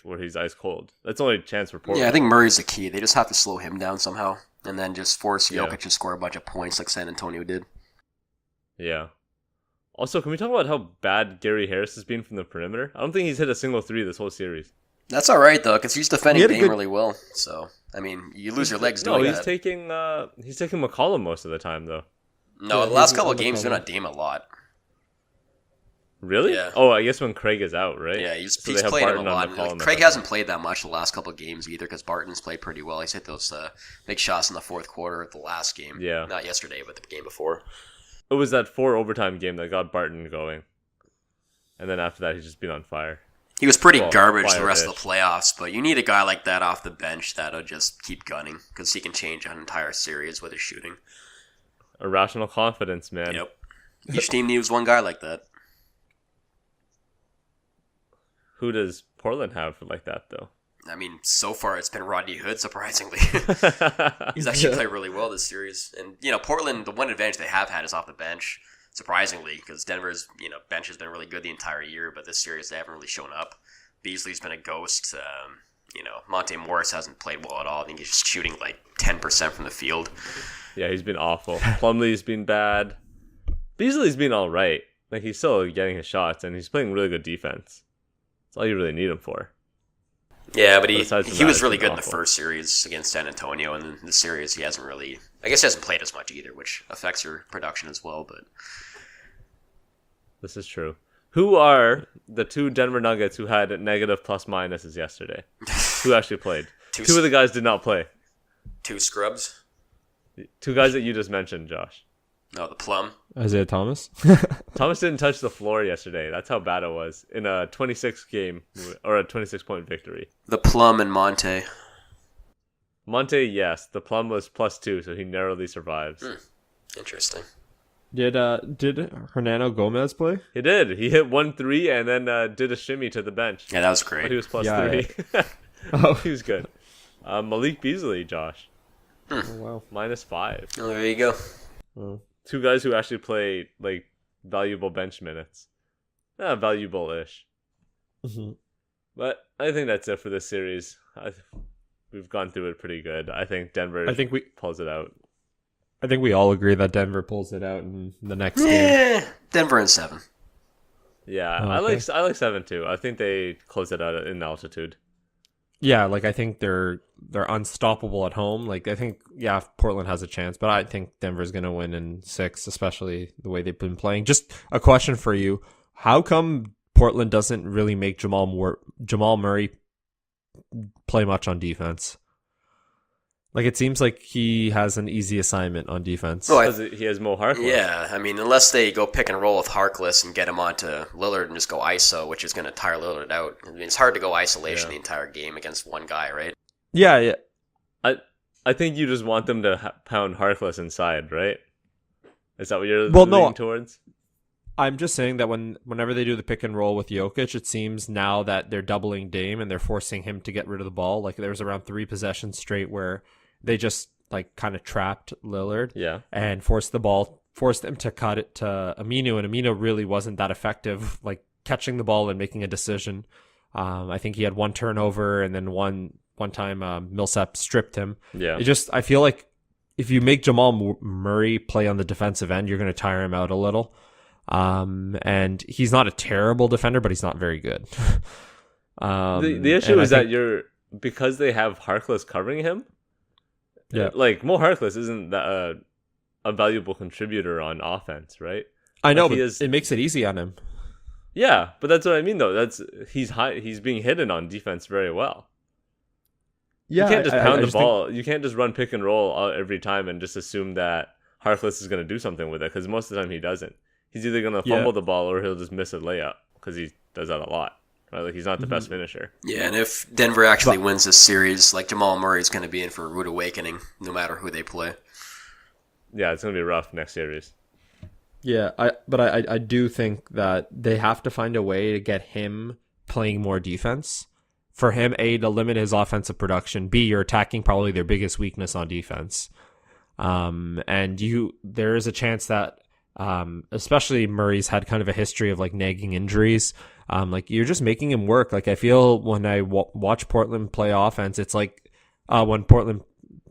where he's ice cold. That's the only chance for Portland. Yeah, I think Murray's the key. They just have to slow him down somehow and then just force Yeah. Jokic to score a bunch of points like San Antonio did. Yeah. Also, can we talk about how bad Gary Harris has been from the perimeter? I don't think he's hit a single three this whole series. That's all right, though, because he's defending He had a Dame good- really well. So, I mean, you lose your legs No, doing he's that. taking McCollum most of the time though. No, Yeah, the last he's couple of on games McCollum. been on Dame a lot. Really? Yeah. Oh, I guess when Craig is out, right? Yeah, he's So they have played him a Barton on lot. McCollum Like, at Craig that hasn't time. played that much the last couple of games either because Barton's played pretty well. He's hit those big shots in the fourth quarter of the last game. Yeah. Not yesterday, but the game before. It was that 4 overtime game that got Barton going. And then after that, he's just been on fire. He was pretty Well, garbage the rest of the fire-ish. playoffs, but you need a guy like that off the bench that'll just keep gunning because he can change an entire series with his shooting. Irrational confidence, man. Yep. Each team needs one guy like that. Who does Portland have like that, though? I mean, so far it's been Rodney Hood, surprisingly. He's actually played really well this series. And, Portland, the one advantage they have had is off the bench, surprisingly, because Denver's, bench has been really good the entire year, but this series they haven't really shown up. Beasley's been a ghost. Monte Morris hasn't played well at all. I think he's just shooting like 10% from the field. Yeah, he's been awful. Plumlee's been bad. Beasley's been all right. Like, he's still getting his shots, and he's playing really good defense. That's all you really need him for. Yeah, but aside from he that, was it's really been good in the awful. first series against San Antonio, and then the series he hasn't really... I guess he hasn't played as much either, which affects your production as well, but... This is true. Who are the two Denver Nuggets who had negative plus minuses yesterday? Who actually played? Two of the guys did not play. Two scrubs? Two guys that you just mentioned, Josh. No, the Plum. Isaiah Thomas. Thomas didn't touch the floor yesterday. That's how bad it was in a 26-point victory. The Plum and Monte. Monte, yes. The Plum was +2, so he narrowly survives. Interesting. Did Hernando Gomez play? He did. He hit 1-3 and then did a shimmy to the bench. Yeah, that was But great. he was +3. Yeah, He was good. Malik Beasley, Josh. Oh, wow. -5. Oh, there you go. Oh. Two guys who actually play like valuable bench minutes. Valuable-ish. Mhm. But I think that's it for this series. We've gone through it pretty good. I think Denver pulls it out. I think we all agree that Denver pulls it out in the next game. Yeah, Denver in 7. Yeah, Oh, I okay. like 7 too. I think they close it out in altitude. Yeah, like I think they're unstoppable at home. Like I think Portland has a chance, but I think Denver's going to win in 6, especially the way they've been playing. Just a question for you: how come Portland doesn't really make Jamal Murray play much on defense? Like it seems like he has an easy assignment on defense. Oh, Because he has Mo Harkless. Yeah, I mean, unless they go pick and roll with Harkless and get him onto Lillard and just go ISO, which is going to tire Lillard out. I mean, it's hard to go isolation the entire game against one guy, right? Yeah. I think you just want them to pound Harkless inside, right? Is that what you're leaning towards? I'm just saying that whenever they do the pick and roll with Jokic, it seems now that they're doubling Dame and they're forcing him to get rid of the ball. Like there was around 3 possessions straight where they just like kind of trapped Lillard and forced him to cut it to Aminu, and Aminu really wasn't that effective, like catching the ball and making a decision. I think he had 1 turnover, and then one time Millsap stripped him. Yeah. I feel like if you make Jamal Murray play on the defensive end, you're going to tire him out a little. And he's not a terrible defender, but he's not very good. The issue is that because they have Harkless covering him. Yeah, like Mo Harkless isn't that a valuable contributor on offense, right? I know, like but it makes it easy on him. Yeah, but that's what I mean, though. He's being hidden on defense very well. Yeah, you can't just pound the ball. You can't just run pick and roll every time and just assume that Harkless is going to do something with it, because most of the time he doesn't. He's either going to fumble the ball or he'll just miss a layup, because he does that a lot. Right? Like he's not the best finisher. Yeah, and if Denver actually wins this series, like Jamal Murray is going to be in for a rude awakening, no matter who they play. Yeah, it's going to be rough next series. Yeah, but I do think that they have to find a way to get him playing more defense. For him, A, to limit his offensive production. B, you're attacking probably their biggest weakness on defense. And there is a chance that, especially Murray's had kind of a history of like nagging injuries. Like you're just making him work. Like I feel when I watch Portland play offense, it's like when Portland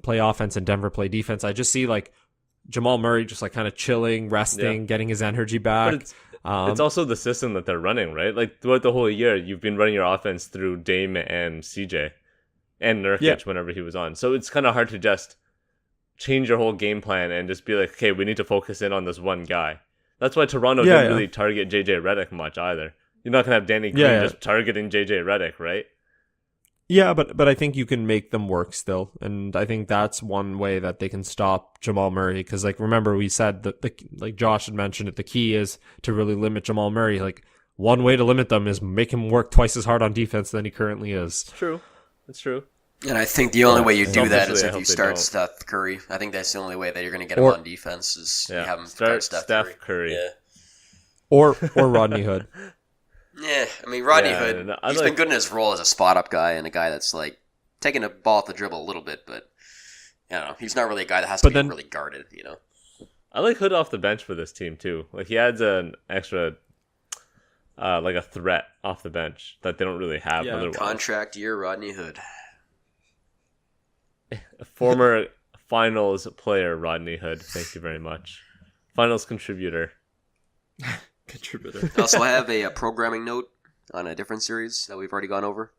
play offense and Denver play defense, I just see like Jamal Murray just like kind of chilling, resting, getting his energy back. But it's also the system that they're running, right? Like throughout the whole year, you've been running your offense through Dame and CJ and Nurkic whenever he was on. So it's kind of hard to just change your whole game plan and just be like, okay, we need to focus in on this one guy. That's why Toronto didn't really target JJ Redick much either. You're not going to have Danny Green just targeting JJ Redick, right? Yeah, but I think you can make them work still. And I think that's one way that they can stop Jamal Murray. Because, like, remember we said that, like Josh had mentioned it, the key is to really limit Jamal Murray. Like, one way to limit them is make him work twice as hard on defense than he currently is. It's true. And I think the only way you do that is if you start Steph Curry. I think that's the only way that you're going to get him on defense is you have him start Steph Curry. Yeah. Or Rodney Hood. Yeah, I mean, Rodney Hood, he's been good in his role as a spot-up guy and a guy that's, like, taking a ball off the dribble a little bit, but, I don't know, he's not really a guy that has to be really guarded, you know? I like Hood off the bench for this team, too. Like, he adds an extra, like, a threat off the bench that they don't really have otherwise. Contract year, Rodney Hood. Former finals player, Rodney Hood. Thank you very much. Finals contributor. Also, I have a programming note on a different series that we've already gone over.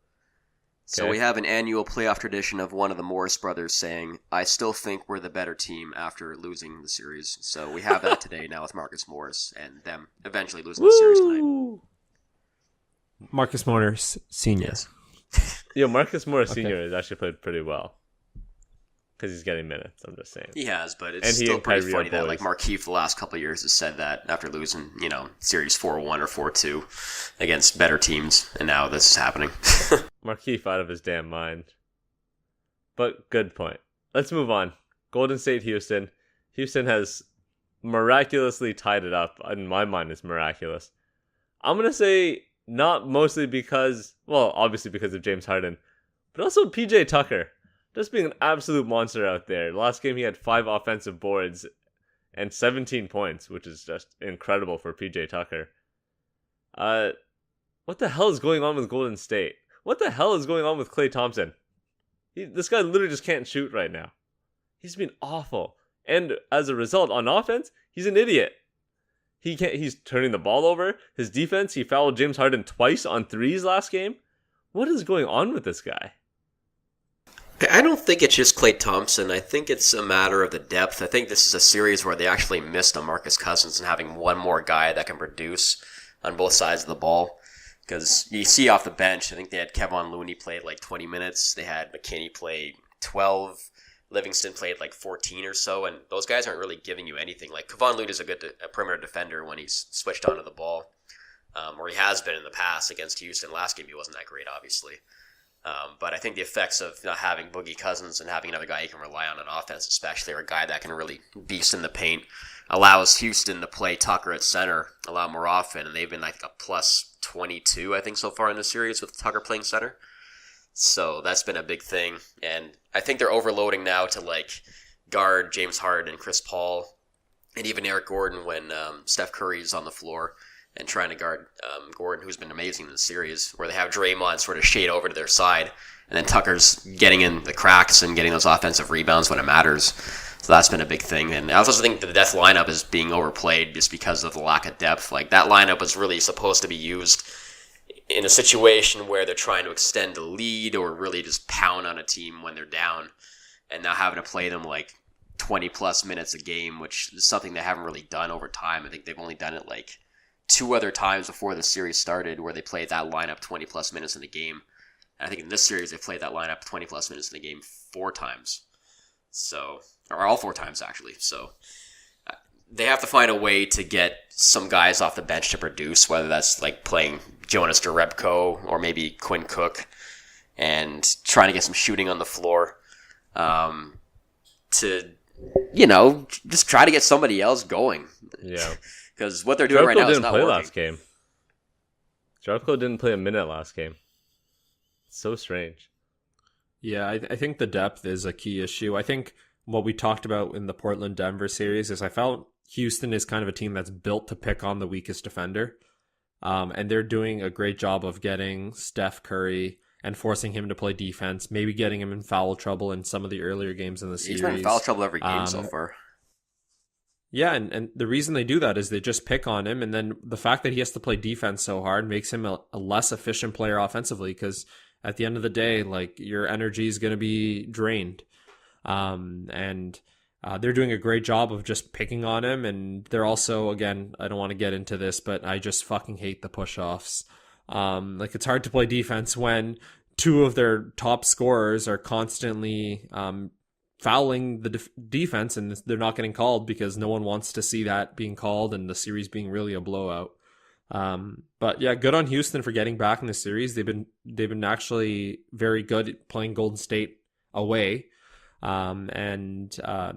So we have an annual playoff tradition of one of the Morris brothers saying, I still think we're the better team after losing the series. So we have that today now with Marcus Morris and them eventually losing the series tonight. Marcus Morris Sr. Yes. Yeah, Marcus Morris Sr. has actually played pretty well. Because he's getting minutes, I'm just saying. He has, but it's still pretty funny that like Markieff the last couple of years has said that after losing, series 4-1 or 4-2 against better teams, and now this is happening. Markieff out of his damn mind. But good point. Let's move on. Golden State, Houston. Houston has miraculously tied it up. In my mind, it's miraculous. I'm going to say not mostly because, well, obviously because of James Harden, but also PJ Tucker. just being an absolute monster out there. Last game he had 5 offensive boards and 17 points, which is just incredible for PJ Tucker. What the hell is going on with Golden State? What the hell is going on with Klay Thompson? This guy literally just can't shoot right now. He's been awful. And as a result, on offense, he's an idiot. He's turning the ball over. His defense, he fouled James Harden twice on threes last game. What is going on with this guy? I don't think it's just Klay Thompson. I think it's a matter of the depth. I think this is a series where they actually missed on Marcus Cousins and having one more guy that can produce on both sides of the ball. Because you see off the bench, I think they had Kevon Looney played like 20 minutes. They had McKinney play 12. Livingston played like 14 or so, and those guys aren't really giving you anything. Like, Kevon Looney is a good perimeter defender when he's switched onto the ball, or he has been in the past against Houston. Last game he wasn't that great, obviously. But I think the effects of not having Boogie Cousins and having another guy you can rely on offense, especially, or a guy that can really beast in the paint, allows Houston to play Tucker at center a lot more often, and they've been like a plus 22, I think, so far in the series with Tucker playing center. So that's been a big thing, and I think they're overloading now to like guard James Harden and Chris Paul, and even Eric Gordon when Steph Curry's on the floor, and trying to guard Gordon, who's been amazing in the series, where they have Draymond sort of shade over to their side, and then Tucker's getting in the cracks and getting those offensive rebounds when it matters. So that's been a big thing, and I also think the death lineup is being overplayed just because of the lack of depth. Like, that lineup was really supposed to be used in a situation where they're trying to extend the lead or really just pound on a team when they're down, and now having to play them like 20 plus minutes a game, which is something they haven't really done over time. I think they've only done it like 2 other times before the series started where they played that lineup 20 plus minutes in the game. And I think in this series they played that lineup 20 plus minutes in the game 4 times. So, or all 4 times actually. So they have to find a way to get some guys off the bench to produce, whether that's like playing Jonas Jerebko or maybe Quinn Cook, and trying to get some shooting on the floor to, just try to get somebody else going. Yeah. Because what they're doing right now is not working. Last game. Jerebko didn't play a minute last game. It's so strange. Yeah, I think the depth is a key issue. I think what we talked about in the Portland-Denver series is I felt Houston is kind of a team that's built to pick on the weakest defender. And they're doing a great job of getting Steph Curry and forcing him to play defense, maybe getting him in foul trouble in some of the earlier games in the series. He's been in foul trouble every game so far. Yeah, and the reason they do that is they just pick on him, and then the fact that he has to play defense so hard makes him a less efficient player offensively, because at the end of the day, like, your energy is going to be drained. And they're doing a great job of just picking on him, and they're also, again, I don't want to get into this, but I just fucking hate the push-offs. Like, it's hard to play defense when 2 of their top scorers are constantly fouling the defense, and they're not getting called because no one wants to see that being called and the series being really a blowout. But yeah, good on Houston for getting back in the series. They've been actually very good at playing Golden State away. And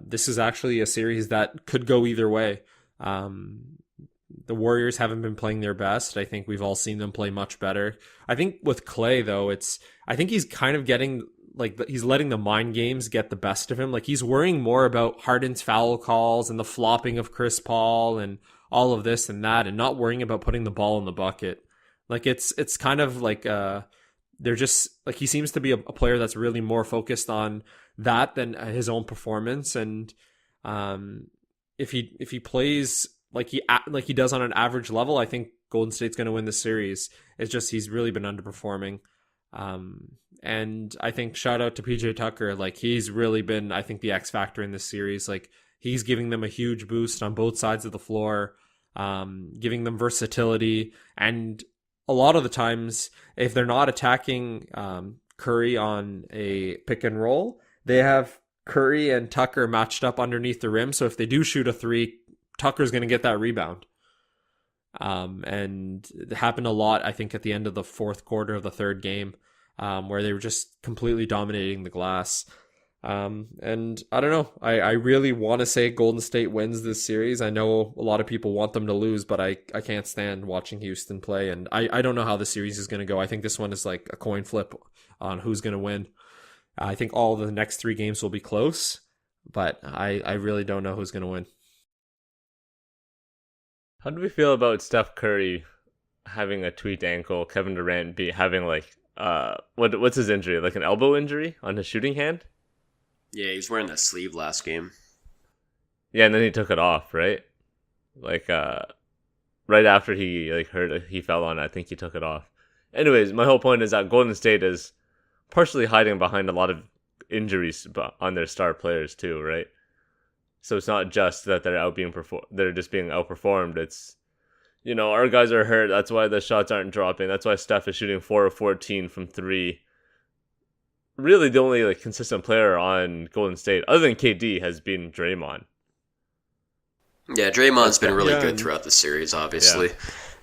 this is actually a series that could go either way. The Warriors haven't been playing their best. I think we've all seen them play much better. I think with Klay, though, I think he's kind of getting, like, he's letting the mind games get the best of him. Like, he's worrying more about Harden's foul calls and the flopping of Chris Paul and all of this and that, and not worrying about putting the ball in the bucket. Like, it's kind of like they're just, like, he seems to be a player that's really more focused on that than his own performance. And if he plays like he does on an average level, I think Golden State's going to win the series. It's just he's really been underperforming. And I think shout out to PJ Tucker. Like, he's really been, I think, the X factor in this series. Like, he's giving them a huge boost on both sides of the floor, giving them versatility. And a lot of the times, if they're not attacking Curry on a pick and roll, they have Curry and Tucker matched up underneath the rim. So if they do shoot a 3, Tucker's going to get that rebound. And it happened a lot, I think, at the end of the 4th quarter of the 3rd game, where they were just completely dominating the glass. And I don't know. I really want to say Golden State wins this series. I know a lot of people want them to lose, but I can't stand watching Houston play. And I don't know how the series is going to go. I think this one is like a coin flip on who's going to win. I think all the next 3 games will be close, but I really don't know who's going to win. How do we feel about Steph Curry having a tweaked ankle, Kevin Durant having like what's his injury? Like an elbow injury on his shooting hand? Yeah, he was wearing that sleeve last game. Yeah, and then he took it off, right? Like right after he he fell on it, I think he took it off. Anyways, my whole point is that Golden State is partially hiding behind a lot of injuries on their star players too, right? So it's not just that they're just being outperformed. It's, our guys are hurt. That's why the shots aren't dropping. That's why Steph is shooting 4 of 14 from 3. Really, the only consistent player on Golden State, other than KD, has been Draymond. Yeah, Draymond's been really good throughout the series, obviously. Yeah.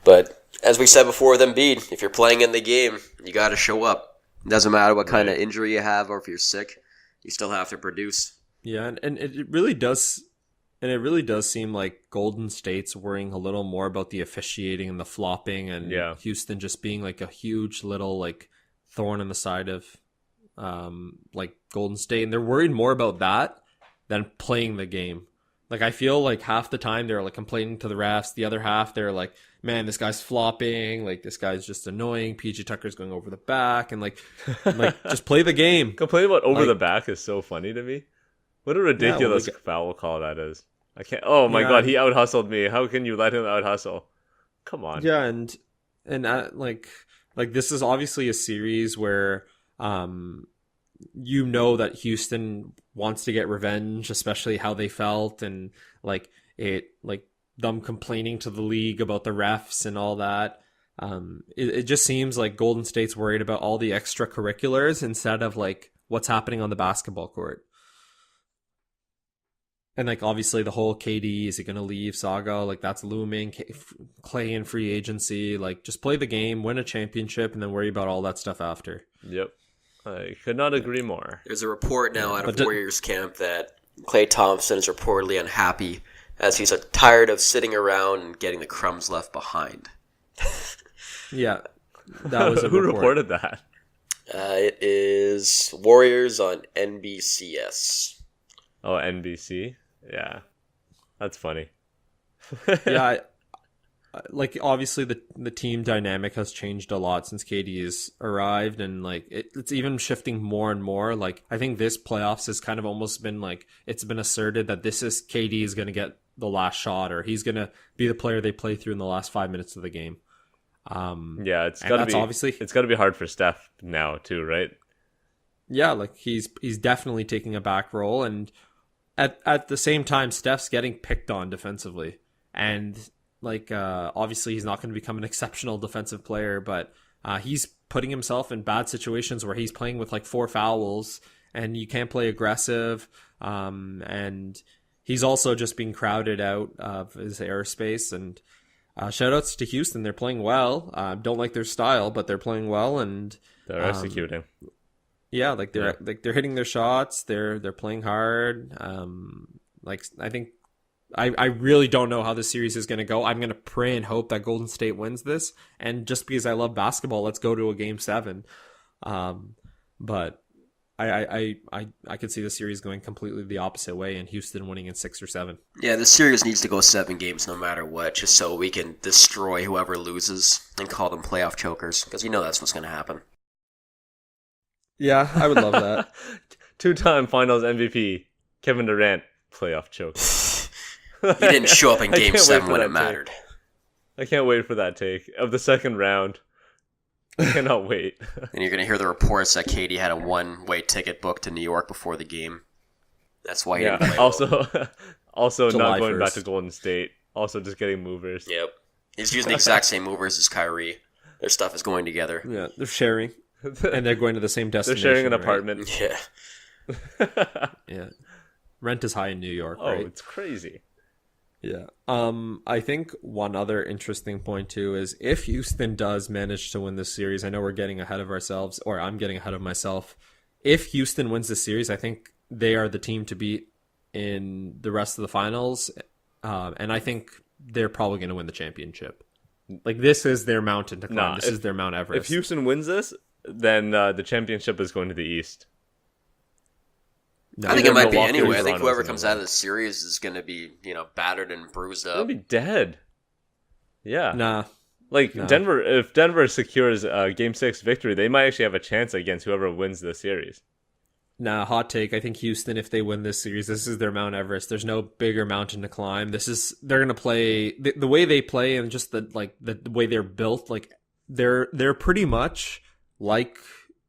But as we said before with Embiid, if you're playing in the game, you got to show up. It doesn't matter what kind of injury you have or if you're sick, you still have to produce. Yeah, and it really does, seem like Golden State's worrying a little more about the officiating and the flopping, and Houston just being like a huge little thorn in the side of Golden State, and they're worried more about that than playing the game. I feel like half the time they're complaining to the refs, the other half they're like, man, this guy's flopping, this guy's just annoying, PJ Tucker's going over the back, and just play the game. Complaining about over the back is so funny to me. What a ridiculous foul call that is. I can't. Oh my god, he out hustled me. How can you let him out hustle? Come on. Yeah, and this is obviously a series where that Houston wants to get revenge, especially how they felt, and them complaining to the league about the refs and all that. It just seems like Golden State's worried about all the extracurriculars instead of what's happening on the basketball court. And obviously the whole KD, is he going to leave saga? That's looming. Clay in free agency. Just play the game, win a championship, and then worry about all that stuff after. Yep. I could not agree more. There's a report now out of Warriors camp that Klay Thompson is reportedly unhappy as he's tired of sitting around and getting the crumbs left behind. Yeah. That was Who reported that? It is Warriors on NBCS. Oh, NBC? Yeah. That's funny. Yeah, obviously the team dynamic has changed a lot since KD has arrived, and it's even shifting more and more. I think this playoffs has kind of almost been it's been asserted that this is KD is going to get the last shot, or he's going to be the player they play through in the last 5 minutes of the game. Yeah, it's got to be hard for Steph now too, right? Yeah, he's definitely taking a back role, and at the same time, Steph's getting picked on defensively, and obviously he's not going to become an exceptional defensive player, but he's putting himself in bad situations where he's playing with 4 fouls, and you can't play aggressive, and he's also just being crowded out of his airspace. And shout outs to Houston. They're playing well. Don't like their style, but they're playing well, and they're executing. Yeah, they're hitting their shots. They're playing hard. I think I really don't know how this series is going to go. I'm going to pray and hope that Golden State wins this. And just because I love basketball, let's go to a Game 7. But I could see the series going completely the opposite way and Houston winning in 6 or 7. Yeah, the series needs to go 7 games no matter what, just so we can destroy whoever loses and call them playoff chokers, because that's what's going to happen. Yeah, I would love that. 2-time Finals MVP Kevin Durant, playoff choke. He didn't show up in Game 7 when it mattered. I can't wait for that take of the second round. I cannot wait. And you're going to hear the reports that Katie had a one-way ticket booked to New York before the game. That's why he didn't play. Also July not going 1st. back to Golden State. Also just getting movers. Yep. He's using the exact same movers as Kyrie. Their stuff is going together. Yeah, they're sharing. And they're going to the same destination. They're sharing an right? apartment. Yeah. Yeah. Rent is high in New York, Oh, right? it's crazy. Yeah. I think one other interesting point too is if Houston does manage to win this series, I know we're getting ahead of ourselves, or I'm getting ahead of myself. If Houston wins this series, I think they are the team to beat in the rest of the finals. And I think they're probably going to win the championship. This is their mountain to climb. This is their Mount Everest. If Houston wins this, then the championship is going to the East. No. I think it might be Milwaukee or anyway. I think Toronto's whoever gonna comes win. out of the series is going to be, battered and bruised They'll up. be dead. Yeah. Nah. Like No. Denver, if Denver secures a Game 6 victory, they might actually have a chance against whoever wins the series. Nah, hot take. I think Houston, if they win this series, this is their Mount Everest. There's no bigger mountain to climb. They're gonna play the way they play and just the way they're built. Like they're pretty much like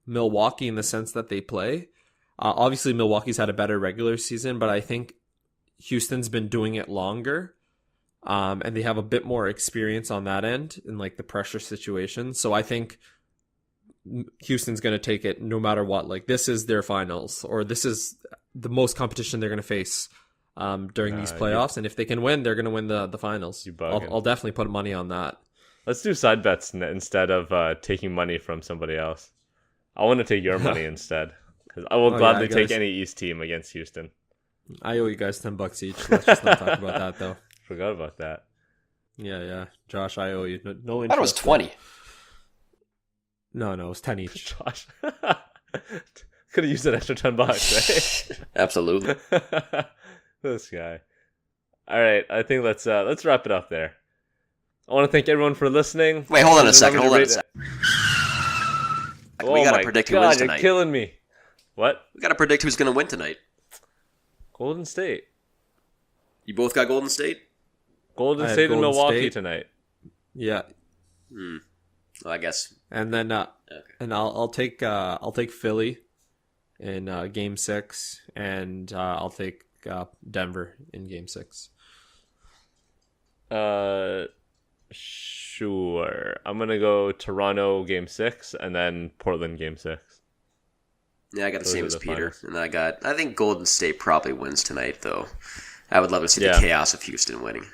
Milwaukee in the sense that they play. Obviously, Milwaukee's had a better regular season, but I think Houston's been doing it longer, and they have a bit more experience on that end in like the pressure situation. So I think Houston's going to take it no matter what. Like this is their finals, or this is the most competition they're going to face during these playoffs. And if they can win, they're going to win the finals. I'll definitely put money on that. Let's do side bets instead of taking money from somebody else. I want to take your money instead, because I will gladly take any East team against Houston. I owe you guys $10 each. Let's just not talk about that though. Forgot about that. Yeah. Josh, I owe you no I thought it was interest. 20. No, it was 10 each. Josh. Could have used an extra $10, right? Absolutely. This guy. All right, I think let's wrap it up there. I want to thank everyone for listening. Wait, hold on a Please second. remember Hold to on a rate- second. Oh We got my to predict who God, wins you're tonight. killing me. What? We got to predict who's going to win tonight. Golden State. You both got Golden State? Golden I have State and Golden Milwaukee State. tonight. Yeah. Well, I guess. And then and I'll take Philly in game 6, and I'll take Denver in game 6. Sure. I'm gonna go Toronto game 6 and then Portland game 6. Yeah, I got the Those same are as the Peter. finals. And I think Golden State probably wins tonight, though. I would love to see Yeah. the chaos of Houston winning.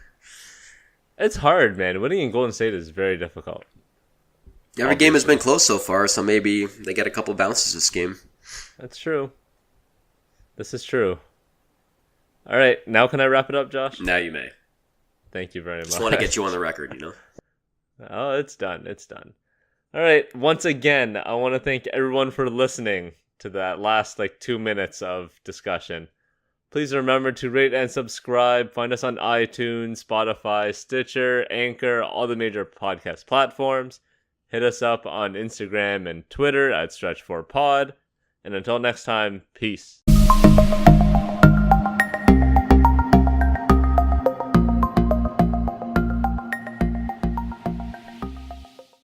It's hard, man. Winning in Golden State is very difficult. Every game has been close so far, so maybe they get a couple bounces this game. That's true. This is true. All right, now can I wrap it up, Josh? Now you may. Thank you very much. Just want to get you on the record, Oh, it's done. It's done. All right. Once again, I want to thank everyone for listening to that last 2 minutes of discussion. Please remember to rate and subscribe. Find us on iTunes, Spotify, Stitcher, Anchor, all the major podcast platforms. Hit us up on Instagram and Twitter at Stretch4Pod. And until next time, peace.